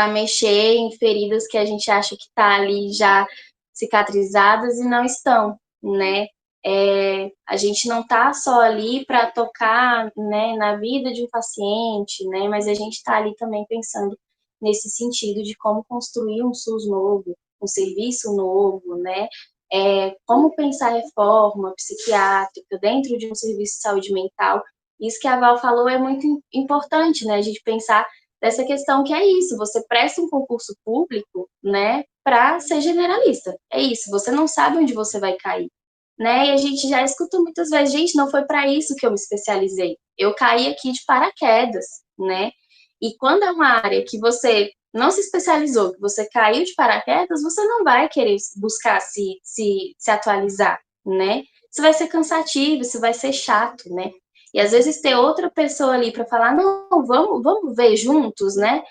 mexer em feridas que a gente acha que está ali já cicatrizadas e não estão, né? A gente não está só ali para tocar, né, na vida de um paciente, né? Mas a gente está ali também pensando nesse sentido de como construir um SUS novo, um serviço novo, né? como pensar reforma psiquiátrica dentro de um serviço de saúde mental. Isso que a Val falou é muito importante, né? A gente pensar dessa questão que é isso, você presta um concurso público, né, para ser generalista. É isso, você não sabe onde você vai cair, né? E a gente já escuta muitas vezes, gente, não foi para isso que eu me especializei. Eu caí aqui de paraquedas, né? E quando é uma área que você não se especializou, que você caiu de paraquedas, você não vai querer buscar se atualizar, né? Isso vai ser cansativo, isso vai ser chato, né? E às vezes ter outra pessoa ali para falar, não, vamos ver juntos, né?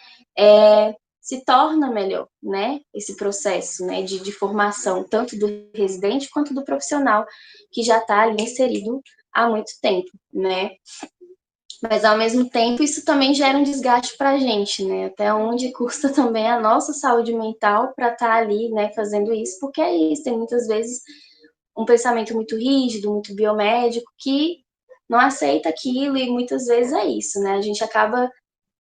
Se torna melhor, né? Esse processo, né? De formação, tanto do residente quanto do profissional que já está ali inserido há muito tempo, né? Mas, ao mesmo tempo, isso também gera um desgaste para a gente, né? Até onde custa também a nossa saúde mental para estar ali, né, fazendo isso, porque é isso, tem muitas vezes um pensamento muito rígido, muito biomédico, que não aceita aquilo e muitas vezes é isso, né? A gente acaba,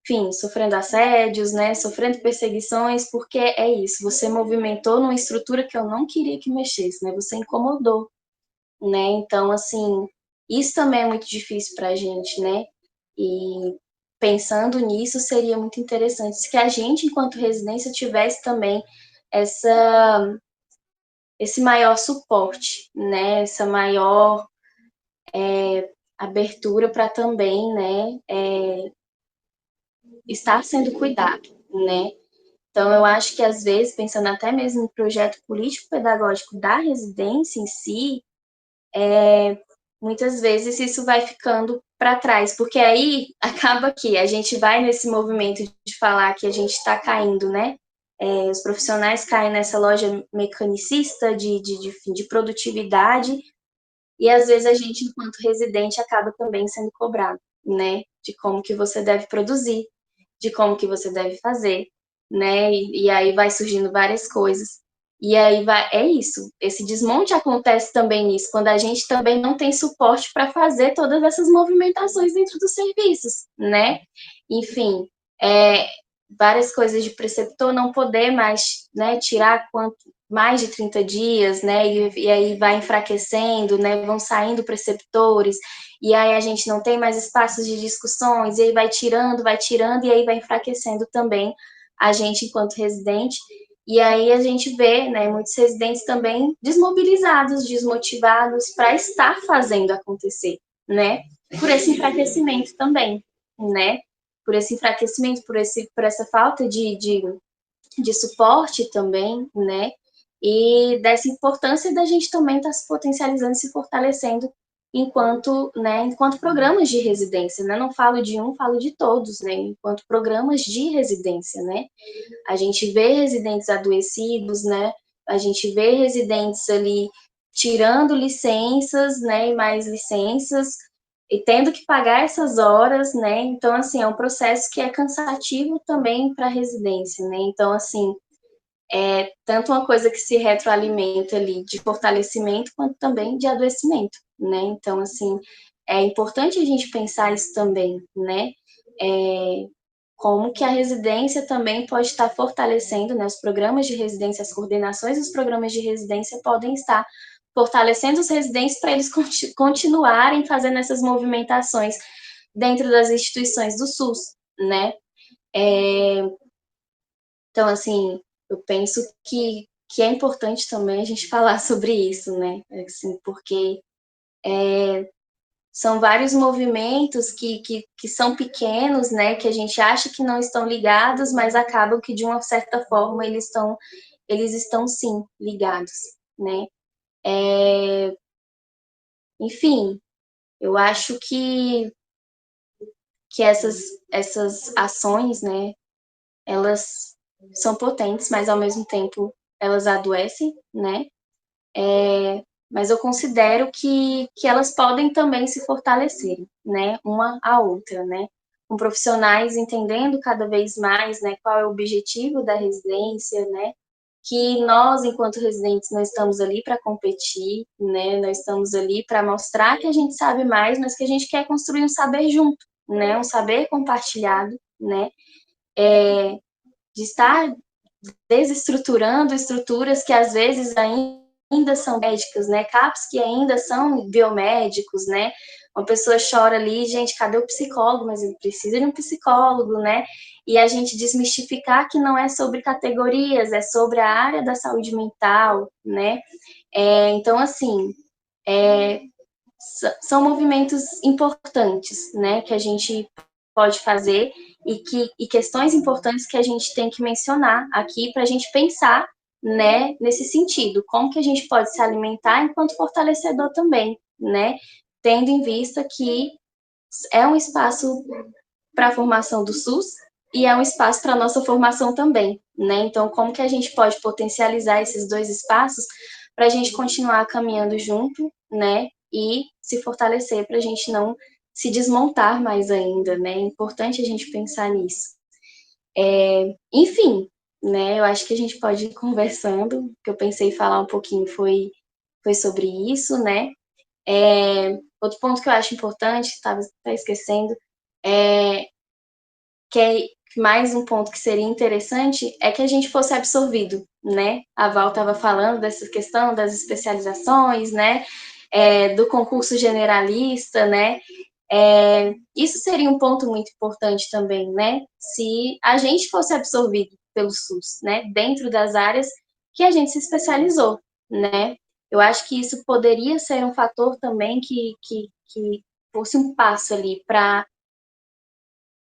enfim, sofrendo assédios, né, sofrendo perseguições, porque é isso, você movimentou numa estrutura que eu não queria que mexesse, né? Você incomodou, né? Então, assim, isso também é muito difícil para a gente, né? E pensando nisso, seria muito interessante que a gente, enquanto residência, tivesse também esse maior suporte, né? Essa maior abertura para também, né? Estar sendo cuidado, né? Então, eu acho que, às vezes, pensando até mesmo no projeto político-pedagógico da residência em si, muitas vezes isso vai ficando para trás, porque aí acaba que a gente vai nesse movimento de falar que a gente está caindo, né? Os profissionais caem nessa loja mecanicista de produtividade, e às vezes a gente, enquanto residente, acaba também sendo cobrado, né? De como que você deve produzir, de como que você deve fazer, né? E aí vai surgindo várias coisas. E aí é isso. Esse desmonte acontece também nisso, quando a gente também não tem suporte para fazer todas essas movimentações dentro dos serviços, né? Enfim, várias coisas de preceptor não poder mais, né, tirar mais de 30 dias, né? E aí vai enfraquecendo, né? Vão saindo preceptores, e aí a gente não tem mais espaços de discussões, e aí vai tirando, e aí vai enfraquecendo também a gente enquanto residente. E aí a gente vê, né, muitos residentes também desmobilizados, desmotivados para estar fazendo acontecer, né? Por esse enfraquecimento também, né? Por esse enfraquecimento, por essa falta de suporte também, né? E dessa importância da gente também estar se potencializando, se fortalecendo enquanto, né, enquanto programas de residência, né? Não falo de um, falo de todos, né? Enquanto programas de residência, né? A gente vê residentes adoecidos, né? A gente vê residentes ali tirando licenças, né? E mais licenças, e tendo que pagar essas horas, né? Então, assim, é um processo que é cansativo também para a residência, né? Então, assim, é tanto uma coisa que se retroalimenta ali de fortalecimento, quanto também de adoecimento, né? Então, assim, é importante a gente pensar isso também, né? Como que a residência também pode estar fortalecendo, né, os programas de residência, as coordenações dos programas de residência podem estar fortalecendo os residentes para eles continuarem fazendo essas movimentações dentro das instituições do SUS, né? Então, assim, eu penso que é importante também a gente falar sobre isso, né? Assim, porque são vários movimentos que são pequenos, né? Que a gente acha que não estão ligados, mas acabam que, de uma certa forma, eles estão sim ligados, né? Enfim, eu acho que essas ações, né? Elas são potentes, mas ao mesmo tempo elas adoecem, né? Mas eu considero que elas podem também se fortalecer, né? Uma à outra, né? Com profissionais entendendo cada vez mais, né? Qual é o objetivo da residência, né? Que nós, enquanto residentes, não estamos ali para competir, né? Nós estamos ali para mostrar que a gente sabe mais, mas que a gente quer construir um saber junto, né? Um saber compartilhado, né? De estar desestruturando estruturas que às vezes ainda ainda são médicas, né? CAPs que ainda são biomédicos, né? Uma pessoa chora ali, gente, cadê o psicólogo? Mas ele precisa de um psicólogo, né? E a gente desmistificar que não é sobre categorias, é sobre a área da saúde mental, né? Então, assim, são movimentos importantes, né? Que a gente pode fazer e questões importantes que a gente tem que mencionar aqui para a gente pensar, né, nesse sentido, como que a gente pode se alimentar enquanto fortalecedor também, né, tendo em vista que é um espaço para a formação do SUS e é um espaço para a nossa formação também, né, então como que a gente pode potencializar esses dois espaços para a gente continuar caminhando junto, né, e se fortalecer para a gente não se desmontar mais ainda, né? É importante a gente pensar nisso. Enfim, né? Eu acho que a gente pode ir conversando. O que eu pensei em falar um pouquinho foi sobre isso, né? Outro ponto que eu acho importante, estava esquecendo, que é mais um ponto que seria interessante, é que a gente fosse absorvido, né? A Val estava falando dessa questão das especializações, né? Do concurso generalista, né? Isso seria um ponto muito importante também, né? Se a gente fosse absorvido pelo SUS, né? Dentro das áreas que a gente se especializou, né? Eu acho que isso poderia ser um fator também que fosse um passo ali para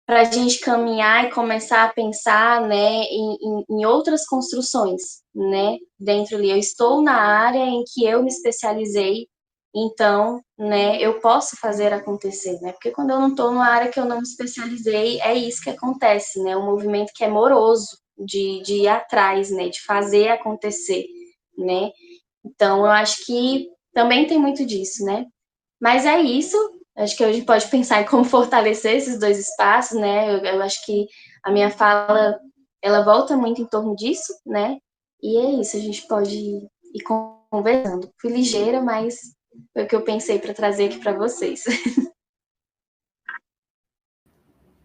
a gente caminhar e começar a pensar, né, em outras construções, né, dentro ali. Eu estou na área em que eu me especializei, então, né, eu posso fazer acontecer, né, porque quando eu não estou numa área que eu não me especializei, é isso que acontece, né, um movimento que é moroso de ir atrás, né, de fazer acontecer, né. Então, eu acho que também tem muito disso, né. Mas é isso. Acho que a gente pode pensar em como fortalecer esses dois espaços, né? Eu acho que a minha fala, ela volta muito em torno disso, né? E é isso, a gente pode ir conversando. Fui ligeira, mas foi o que eu pensei para trazer aqui para vocês.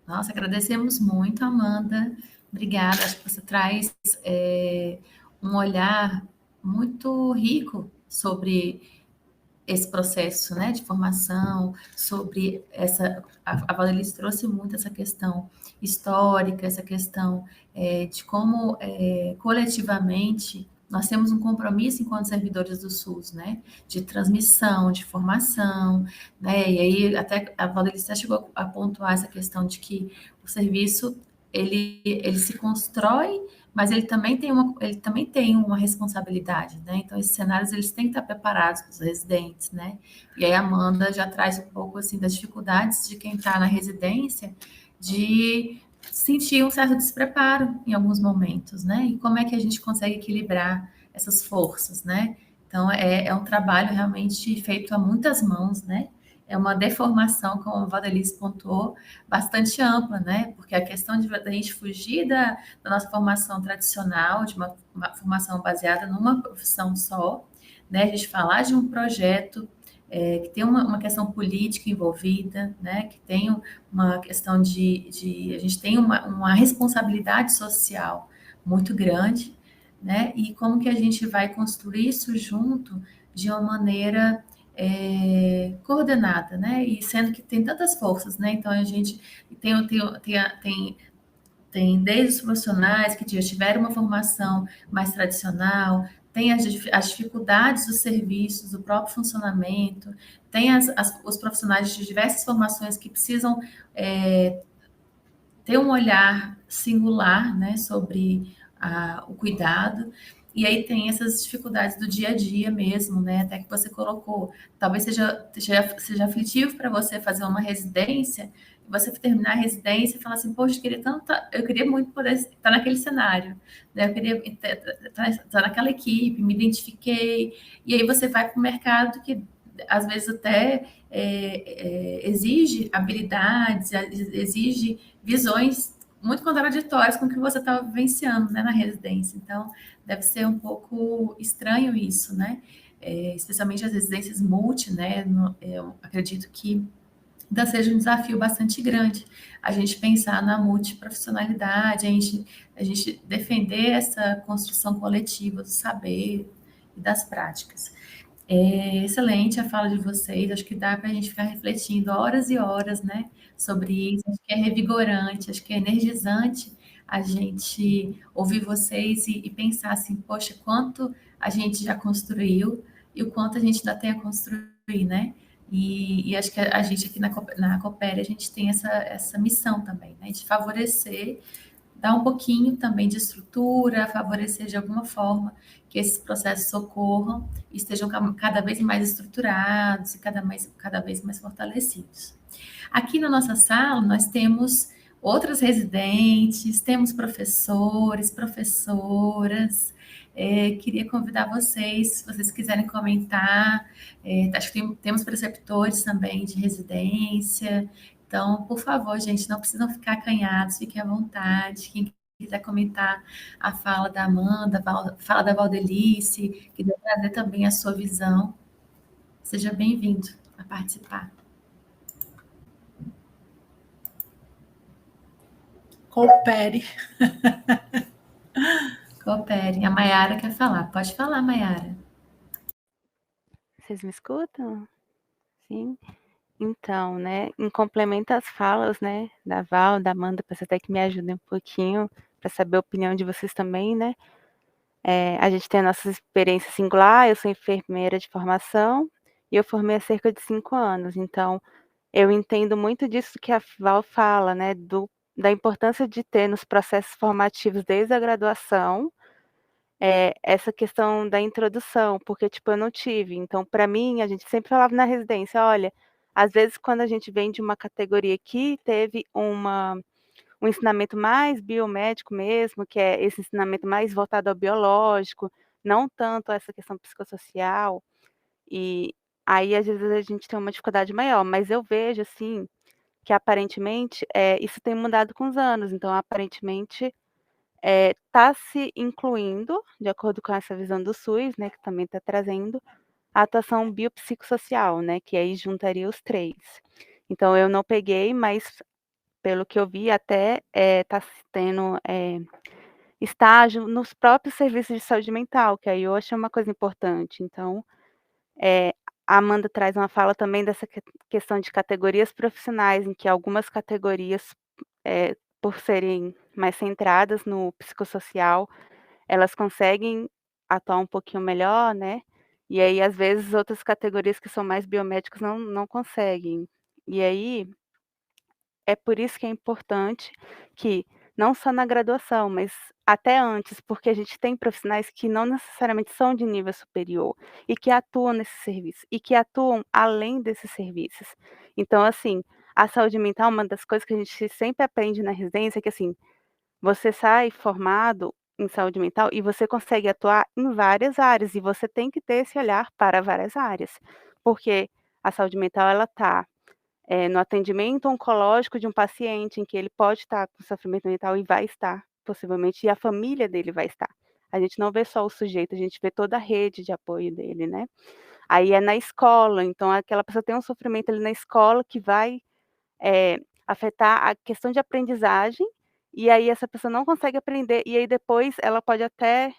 Nossa, agradecemos muito, Amanda. Obrigada. Acho que você traz um olhar muito rico sobre esse processo, né, de formação, sobre a Valelice trouxe muito essa questão histórica, essa questão de como coletivamente nós temos um compromisso enquanto servidores do SUS, né, de transmissão, de formação, né, e aí até a Valelice chegou a pontuar essa questão de que o serviço ele se constrói, mas ele também tem uma responsabilidade, né? Então, esses cenários, eles têm que estar preparados para os residentes, né? E aí a Amanda já traz um pouco, assim, das dificuldades de quem está na residência de sentir um certo despreparo em alguns momentos, né? E como é que a gente consegue equilibrar essas forças, né? Então, é um trabalho realmente feito a muitas mãos, né? É uma deformação, como a Valdelice pontuou, bastante ampla, né? Porque a questão de a gente fugir da nossa formação tradicional, de uma formação baseada numa profissão só, né? A gente falar de um projeto que tem uma questão política envolvida, né? Que tem uma questão a gente tem uma responsabilidade social muito grande, né? E como que a gente vai construir isso junto de uma maneira coordenada, né? E sendo que tem tantas forças, né? Então a gente tem desde os profissionais que já tiveram uma formação mais tradicional, tem as dificuldades dos serviços, do próprio funcionamento, tem os profissionais de diversas formações que precisam ter um olhar singular, né, sobre o cuidado. E aí tem essas dificuldades do dia a dia mesmo, né? Até que você colocou. Talvez seja aflitivo para você fazer uma residência, você terminar a residência e falar assim, poxa, eu queria muito poder estar naquele cenário, né? Eu queria estar naquela equipe, me identifiquei. E aí você vai para o mercado que às vezes até exige habilidades, exige visões muito contraditórias com o que você estava vivenciando, né, na residência. Então, deve ser um pouco estranho isso, né? Especialmente as residências multi, né? Eu acredito que ainda seja um desafio bastante grande a gente pensar na multiprofissionalidade, a gente defender essa construção coletiva do saber e das práticas. É excelente a fala de vocês, acho que dá para a gente ficar refletindo horas e horas, né, sobre isso, acho que é revigorante, acho que é energizante a gente ouvir vocês e pensar assim, poxa, quanto a gente já construiu e o quanto a gente ainda tem a construir, né? E acho que a gente aqui na Coopere, a gente tem essa missão também, né, de favorecer, dar um pouquinho também de estrutura, favorecer de alguma forma que esses processos ocorram e estejam cada vez mais estruturados e cada vez mais fortalecidos. Aqui na nossa sala, nós temos outras residentes, temos professores, professoras. Queria convidar vocês, se vocês quiserem comentar. Acho que temos preceptores também de residência. Então, por favor, gente, não precisam ficar acanhados, fiquem à vontade. Quem quiser comentar a fala da Amanda, a fala da Valdelice, quiser trazer também a sua visão, seja bem-vindo a participar. Coopere. Coopere. A Maiara quer falar. Pode falar, Maiara. Vocês me escutam? Sim. Então, né, em complemento às falas, né, da Val, da Amanda, para até que me ajudem um pouquinho, para saber a opinião de vocês também, né? A gente tem a nossa experiência singular, eu sou enfermeira de formação e eu formei há cerca de 5 anos, então eu entendo muito disso que a Val fala, né, da importância de ter nos processos formativos desde a graduação, essa questão da introdução, porque, tipo, eu não tive. Então, para mim, a gente sempre falava na residência, olha, às vezes quando a gente vem de uma categoria que teve um ensinamento mais biomédico mesmo, que é esse ensinamento mais voltado ao biológico, não tanto essa questão psicossocial, e aí às vezes a gente tem uma dificuldade maior, mas eu vejo, assim, que aparentemente, isso tem mudado com os anos, então aparentemente está se incluindo, de acordo com essa visão do SUS, né, que também está trazendo, a atuação biopsicossocial, né, que aí juntaria os 3. Então eu não peguei, mas pelo que eu vi até está tendo estágio nos próprios serviços de saúde mental, que aí eu achei uma coisa importante. Então, a Amanda traz uma fala também dessa questão de categorias profissionais, em que algumas categorias, por serem mais centradas no psicossocial, elas conseguem atuar um pouquinho melhor, né, e aí às vezes outras categorias que são mais biomédicas não conseguem. E aí, é por isso que é importante que, não só na graduação, mas até antes, porque a gente tem profissionais que não necessariamente são de nível superior, e que atuam nesse serviço, e que atuam além desses serviços. Então assim, a saúde mental, uma das coisas que a gente sempre aprende na residência é que assim, você sai formado em saúde mental e você consegue atuar em várias áreas, e você tem que ter esse olhar para várias áreas, porque a saúde mental ela está no atendimento oncológico de um paciente em que ele pode estar com sofrimento mental e vai estar, possivelmente, e a família dele vai estar. A gente não vê só o sujeito, a gente vê toda a rede de apoio dele, né. Aí é na escola, então aquela pessoa tem um sofrimento ali na escola que vai afetar a questão de aprendizagem, e aí essa pessoa não consegue aprender, e aí depois ela pode até,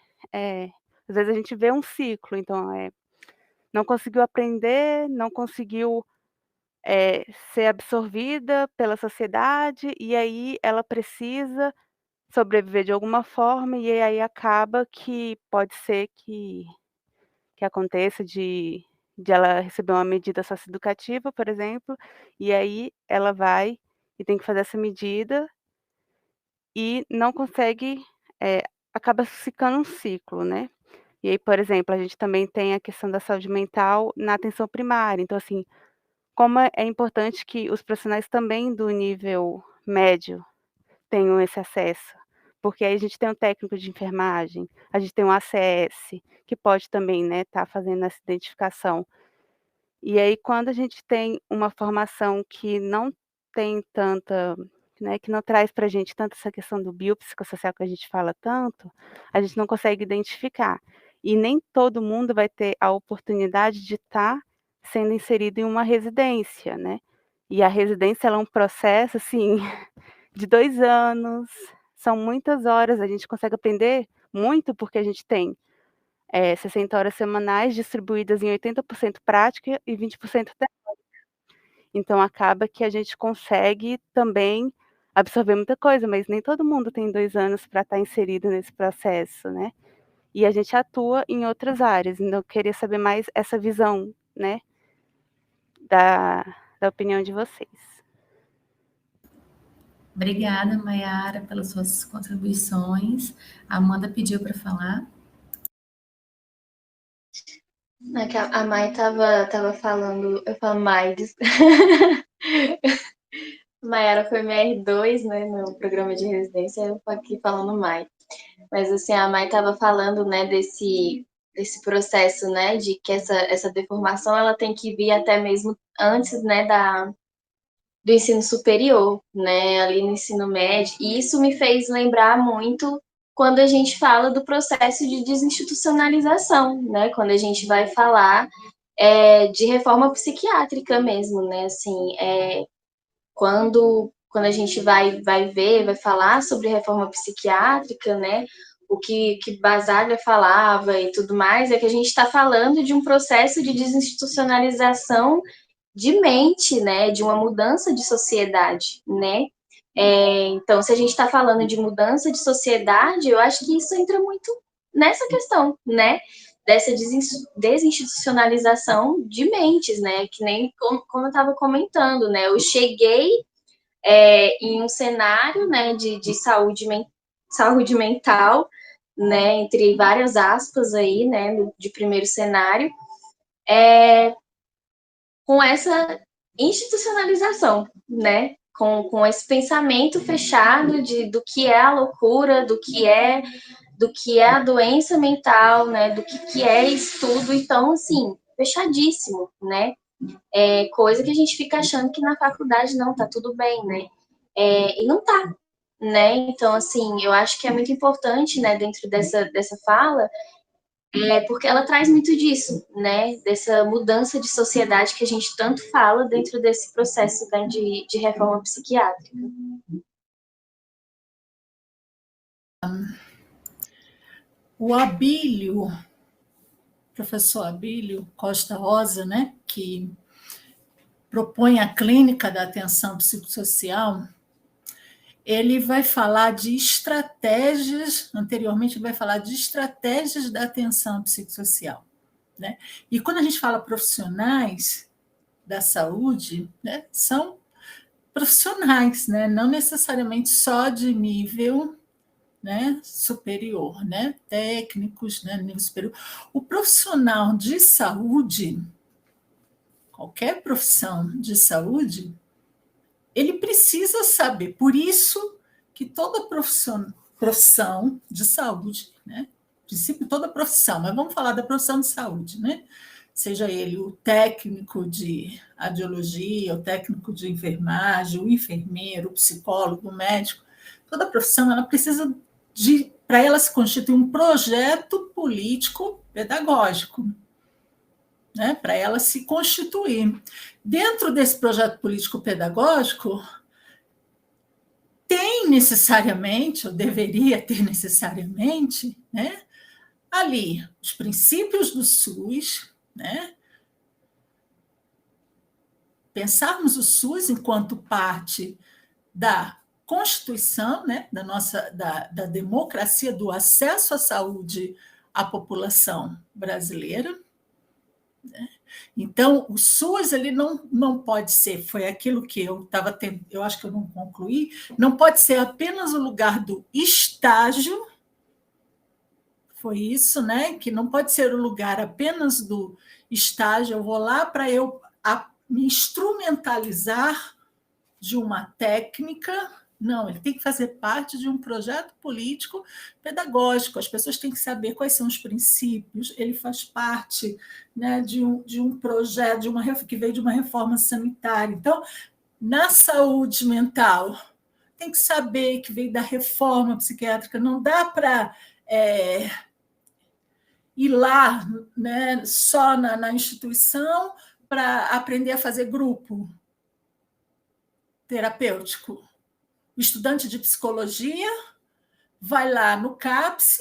às vezes a gente vê um ciclo, então, não conseguiu aprender, não conseguiu, ser absorvida pela sociedade, e aí ela precisa sobreviver de alguma forma, e aí acaba que pode ser que aconteça de ela receber uma medida socioeducativa, por exemplo, e aí ela vai e tem que fazer essa medida e não consegue, acaba ficando um ciclo, né. E aí, por exemplo, a gente também tem a questão da saúde mental na atenção primária, então assim, como é importante que os profissionais também do nível médio tenham esse acesso, porque aí a gente tem um técnico de enfermagem, a gente tem um ACS, que pode também, né, estar fazendo essa identificação. E aí quando a gente tem uma formação que não tem tanta, né, que não traz para a gente tanto essa questão do biopsicossocial que a gente fala tanto, a gente não consegue identificar. E nem todo mundo vai ter a oportunidade de estar sendo inserido em uma residência, né. E a residência ela é um processo, assim, de 2 anos, são muitas horas, a gente consegue aprender muito, porque a gente tem 60 horas semanais distribuídas em 80% prática e 20% teórica. Então acaba que a gente consegue também absorver muita coisa, mas nem todo mundo tem 2 anos para estar inserido nesse processo, né. E a gente atua em outras áreas, então eu queria saber mais essa visão, né, da opinião de vocês. Obrigada, Maiara, pelas suas contribuições. A Amanda pediu para falar. A Mai tava falando, eu falo Mai, Maiara foi minha R2, né, no programa de residência, eu tô aqui falando Mai. Mas assim, a Mai tava falando, né, desse processo, né, de que essa deformação ela tem que vir até mesmo antes, né, do ensino superior, né, ali no ensino médio. E isso me fez lembrar muito quando a gente fala do processo de desinstitucionalização, né, quando a gente vai falar de reforma psiquiátrica mesmo, né, assim, quando a gente vai ver, vai falar sobre reforma psiquiátrica, né, o que Basaglia falava e tudo mais, é que a gente está falando de um processo de desinstitucionalização de mente, né, de uma mudança de sociedade, né. Então, se a gente está falando de mudança de sociedade, eu acho que isso entra muito nessa questão, né, dessa desinstitucionalização de mentes, né, que nem como eu estava comentando, né, eu cheguei em um cenário, né, de saúde mental, né, entre várias aspas aí, né, de primeiro cenário, com essa institucionalização, né, com esse pensamento fechado do que é a loucura, do que é a doença mental, né, do que é estudo, então, assim, fechadíssimo, né, coisa que a gente fica achando que na faculdade não, tá tudo bem, né, e não tá, né, então, assim, eu acho que é muito importante, né, dentro dessa fala, porque ela traz muito disso, né, dessa mudança de sociedade que a gente tanto fala dentro desse processo, né, de reforma psiquiátrica. O Abílio, professor Abílio Costa Rosa, né, que propõe a clínica da atenção psicossocial, ele vai falar de estratégias, anteriormente vai falar de estratégias da atenção psicossocial, né? E quando a gente fala profissionais da saúde, né, são profissionais, né, não necessariamente só de nível, né, superior, né, técnicos, né, nível superior. O profissional de saúde, qualquer profissão de saúde, ele precisa saber. Por isso que toda profissão de saúde, né, princípio toda profissão, mas vamos falar da profissão de saúde, né? Seja ele o técnico de radiologia, o técnico de enfermagem, o enfermeiro, o psicólogo, o médico, toda profissão ela precisa para ela se constituir um projeto político pedagógico, né, para ela se constituir. Dentro desse projeto político pedagógico, tem necessariamente, ou deveria ter necessariamente, né, ali os princípios do SUS, né, pensarmos o SUS enquanto parte da Constituição, né, da democracia, do acesso à saúde à população brasileira. Né? Então, o SUS ele não pode ser, foi aquilo que eu estava tendo, eu acho que eu não concluí, não pode ser apenas o lugar do estágio, foi isso, né? Que não pode ser o lugar apenas do estágio, eu vou lá para eu me instrumentalizar de uma técnica. Não, ele tem que fazer parte de um projeto político pedagógico. As pessoas têm que saber quais são os princípios. Ele faz parte, né, de um projeto que veio de uma reforma sanitária. Então, na saúde mental, tem que saber que veio da reforma psiquiátrica. Não dá para ir lá, né, só na instituição para aprender a fazer grupo terapêutico. O estudante de psicologia vai lá no CAPS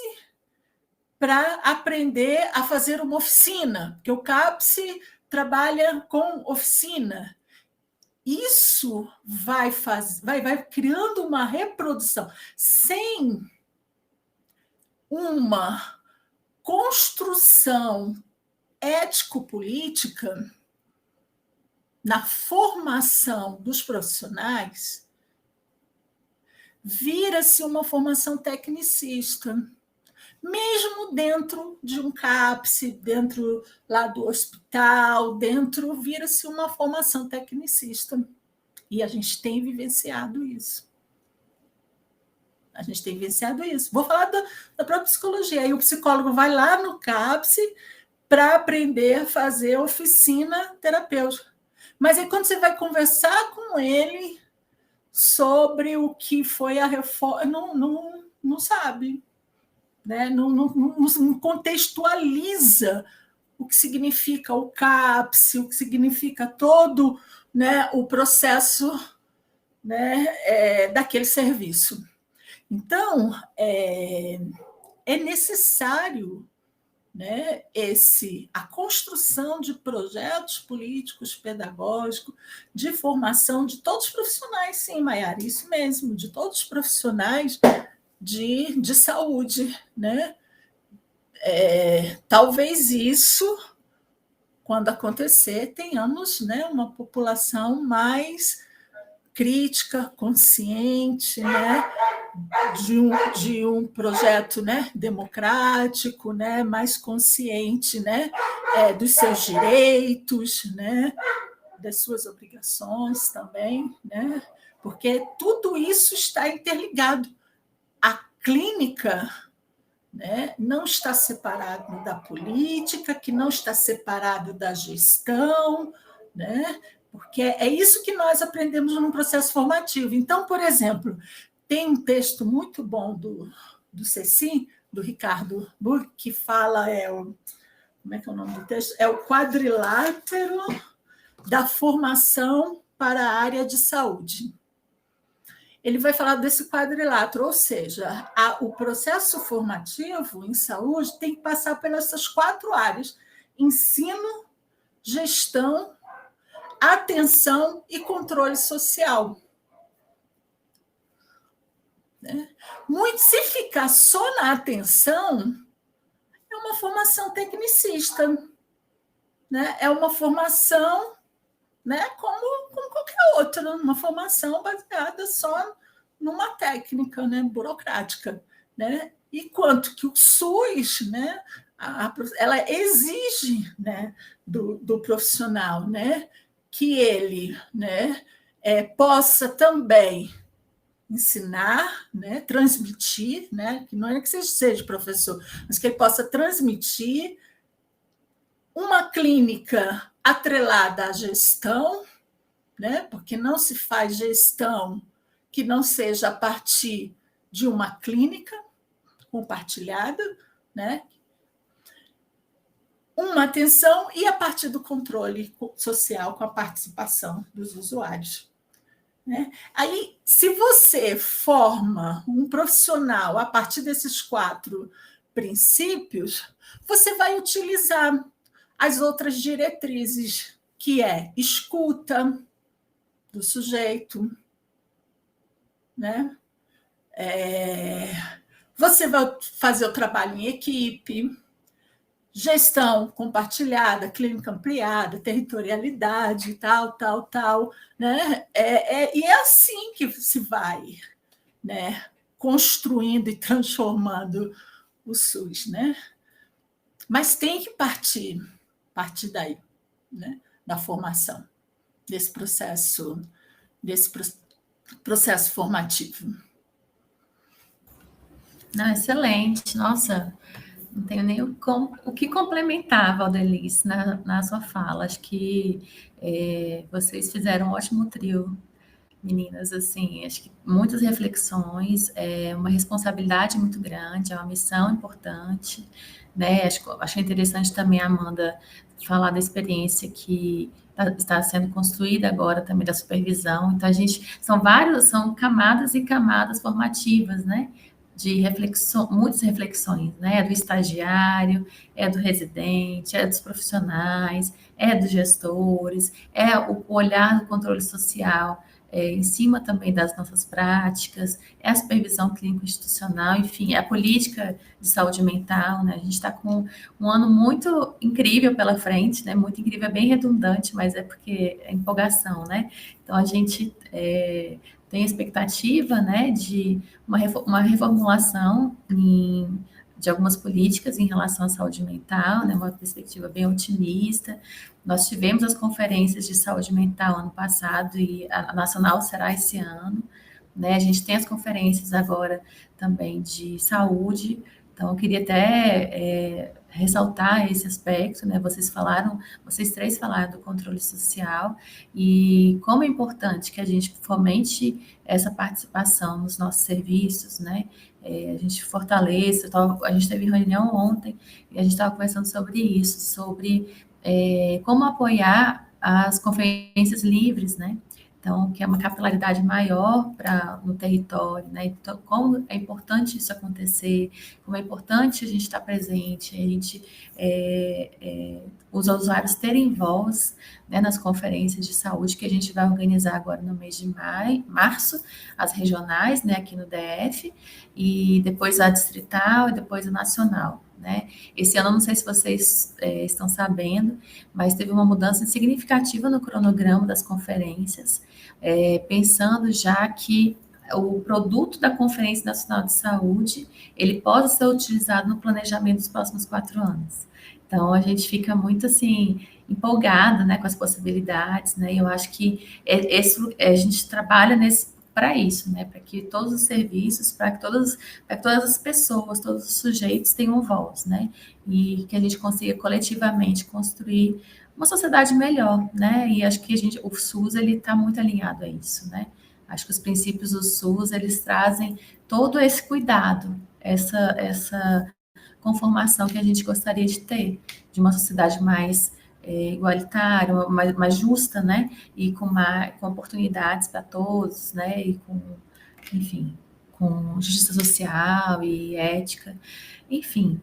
para aprender a fazer uma oficina, porque o CAPS trabalha com oficina. Isso vai criando uma reprodução. Sem uma construção ético-política na formação dos profissionais, vira-se uma formação tecnicista, mesmo dentro de um CAPS, dentro lá do hospital, vira-se uma formação tecnicista. E a gente tem vivenciado isso. Vou falar da própria psicologia. Aí o psicólogo vai lá no CAPS para aprender a fazer oficina terapêutica. Mas aí quando você vai conversar com ele sobre o que foi a reforma, não sabe. Né? Não contextualiza o que significa o CAPS, o que significa todo, né, o processo, né, daquele serviço. Então, é necessário, né, a construção de projetos políticos, pedagógicos, de formação de todos os profissionais, sim, Maiara, isso mesmo, de todos os profissionais de saúde, né? Talvez isso, quando acontecer, tenhamos, né, uma população mais crítica, consciente, né, de um projeto, né, democrático, né, mais consciente, né, dos seus direitos, né, das suas obrigações também, né, porque tudo isso está interligado. A clínica, né, não está separado da política, que não está separado da gestão, né, porque é isso que nós aprendemos no processo formativo. Então, por exemplo, tem um texto muito bom do CECIM, do Ricardo Burke, que fala, como é que é o nome do texto? É o quadrilátero da formação para a área de saúde. Ele vai falar desse quadrilátero, ou seja, o processo formativo em saúde tem que passar pelas essas 4 áreas: ensino, gestão, atenção e controle social. Se ficar só na atenção, é uma formação tecnicista, né? É uma formação, né, como qualquer outra, uma formação baseada só numa técnica, né, burocrática, né? E quanto que o SUS, né, ela exige, né, do profissional, né, que ele, né, possa também ensinar, né, transmitir, né, que não é que seja professor, mas que ele possa transmitir uma clínica atrelada à gestão, né, porque não se faz gestão que não seja a partir de uma clínica compartilhada, né, uma atenção e a partir do controle social com a participação dos usuários. Né? Aí, se você forma um profissional a partir desses 4 princípios, você vai utilizar as outras diretrizes, que é escuta do sujeito, né? Você vai fazer o trabalho em equipe, gestão compartilhada, clínica ampliada, territorialidade, tal, né? E é assim que se vai, né, construindo e transformando o SUS, né? Mas tem que partir daí, né, da formação, desse processo formativo. Não, excelente, nossa. Não tenho nem o que complementar, Valdelice, na sua fala. Acho que vocês fizeram um ótimo trio, meninas. Assim, acho que muitas reflexões, uma responsabilidade muito grande, é uma missão importante, né? Acho interessante também a Amanda falar da experiência que está sendo construída agora também da supervisão. Então, são camadas e camadas formativas, né? de muitas reflexões, né? É do estagiário, é do residente, é dos profissionais, é dos gestores, é o olhar do controle social, em cima também das nossas práticas, é a supervisão clínico-institucional, enfim, é a política de saúde mental, né? A gente está com um ano muito incrível pela frente, né? Muito incrível, é bem redundante, mas é porque é empolgação, né? Então, a gente tem a expectativa, né, de uma reformulação de algumas políticas em relação à saúde mental, né, uma perspectiva bem otimista. Nós tivemos as conferências de saúde mental ano passado e a nacional será esse ano, né? A gente tem as conferências agora também de saúde, então eu queria até ressaltar esse aspecto, né? Vocês três falaram do controle social e como é importante que a gente fomente essa participação nos nossos serviços, né? A gente fortaleça. A gente teve reunião ontem e a gente estava conversando sobre isso, sobre como apoiar as conferências livres, né? Então, que é uma capilaridade maior no território, né? Então, como é importante isso acontecer, como é importante a gente estar presente, a gente, os usuários terem voz, né, nas conferências de saúde que a gente vai organizar agora no mês de março, as regionais, né, aqui no DF, e depois a distrital e depois a nacional. Né? Esse ano, não sei se vocês estão sabendo, mas teve uma mudança significativa no cronograma das conferências, pensando já que o produto da Conferência Nacional de Saúde, ele pode ser utilizado no planejamento dos próximos 4 anos. Então, a gente fica muito, assim, empolgada, né, com as possibilidades, né, e eu acho que a gente trabalha para isso, né, para que todos os serviços, para que todas as pessoas, todos os sujeitos tenham voz, né, e que a gente consiga coletivamente construir uma sociedade melhor, né, e acho que o SUS, ele está muito alinhado a isso, né, acho que os princípios do SUS, eles trazem todo esse cuidado, essa conformação que a gente gostaria de ter, de uma sociedade mais igualitária, mais justa, né? E com oportunidades para todos, né? E enfim, com justiça social e ética, enfim.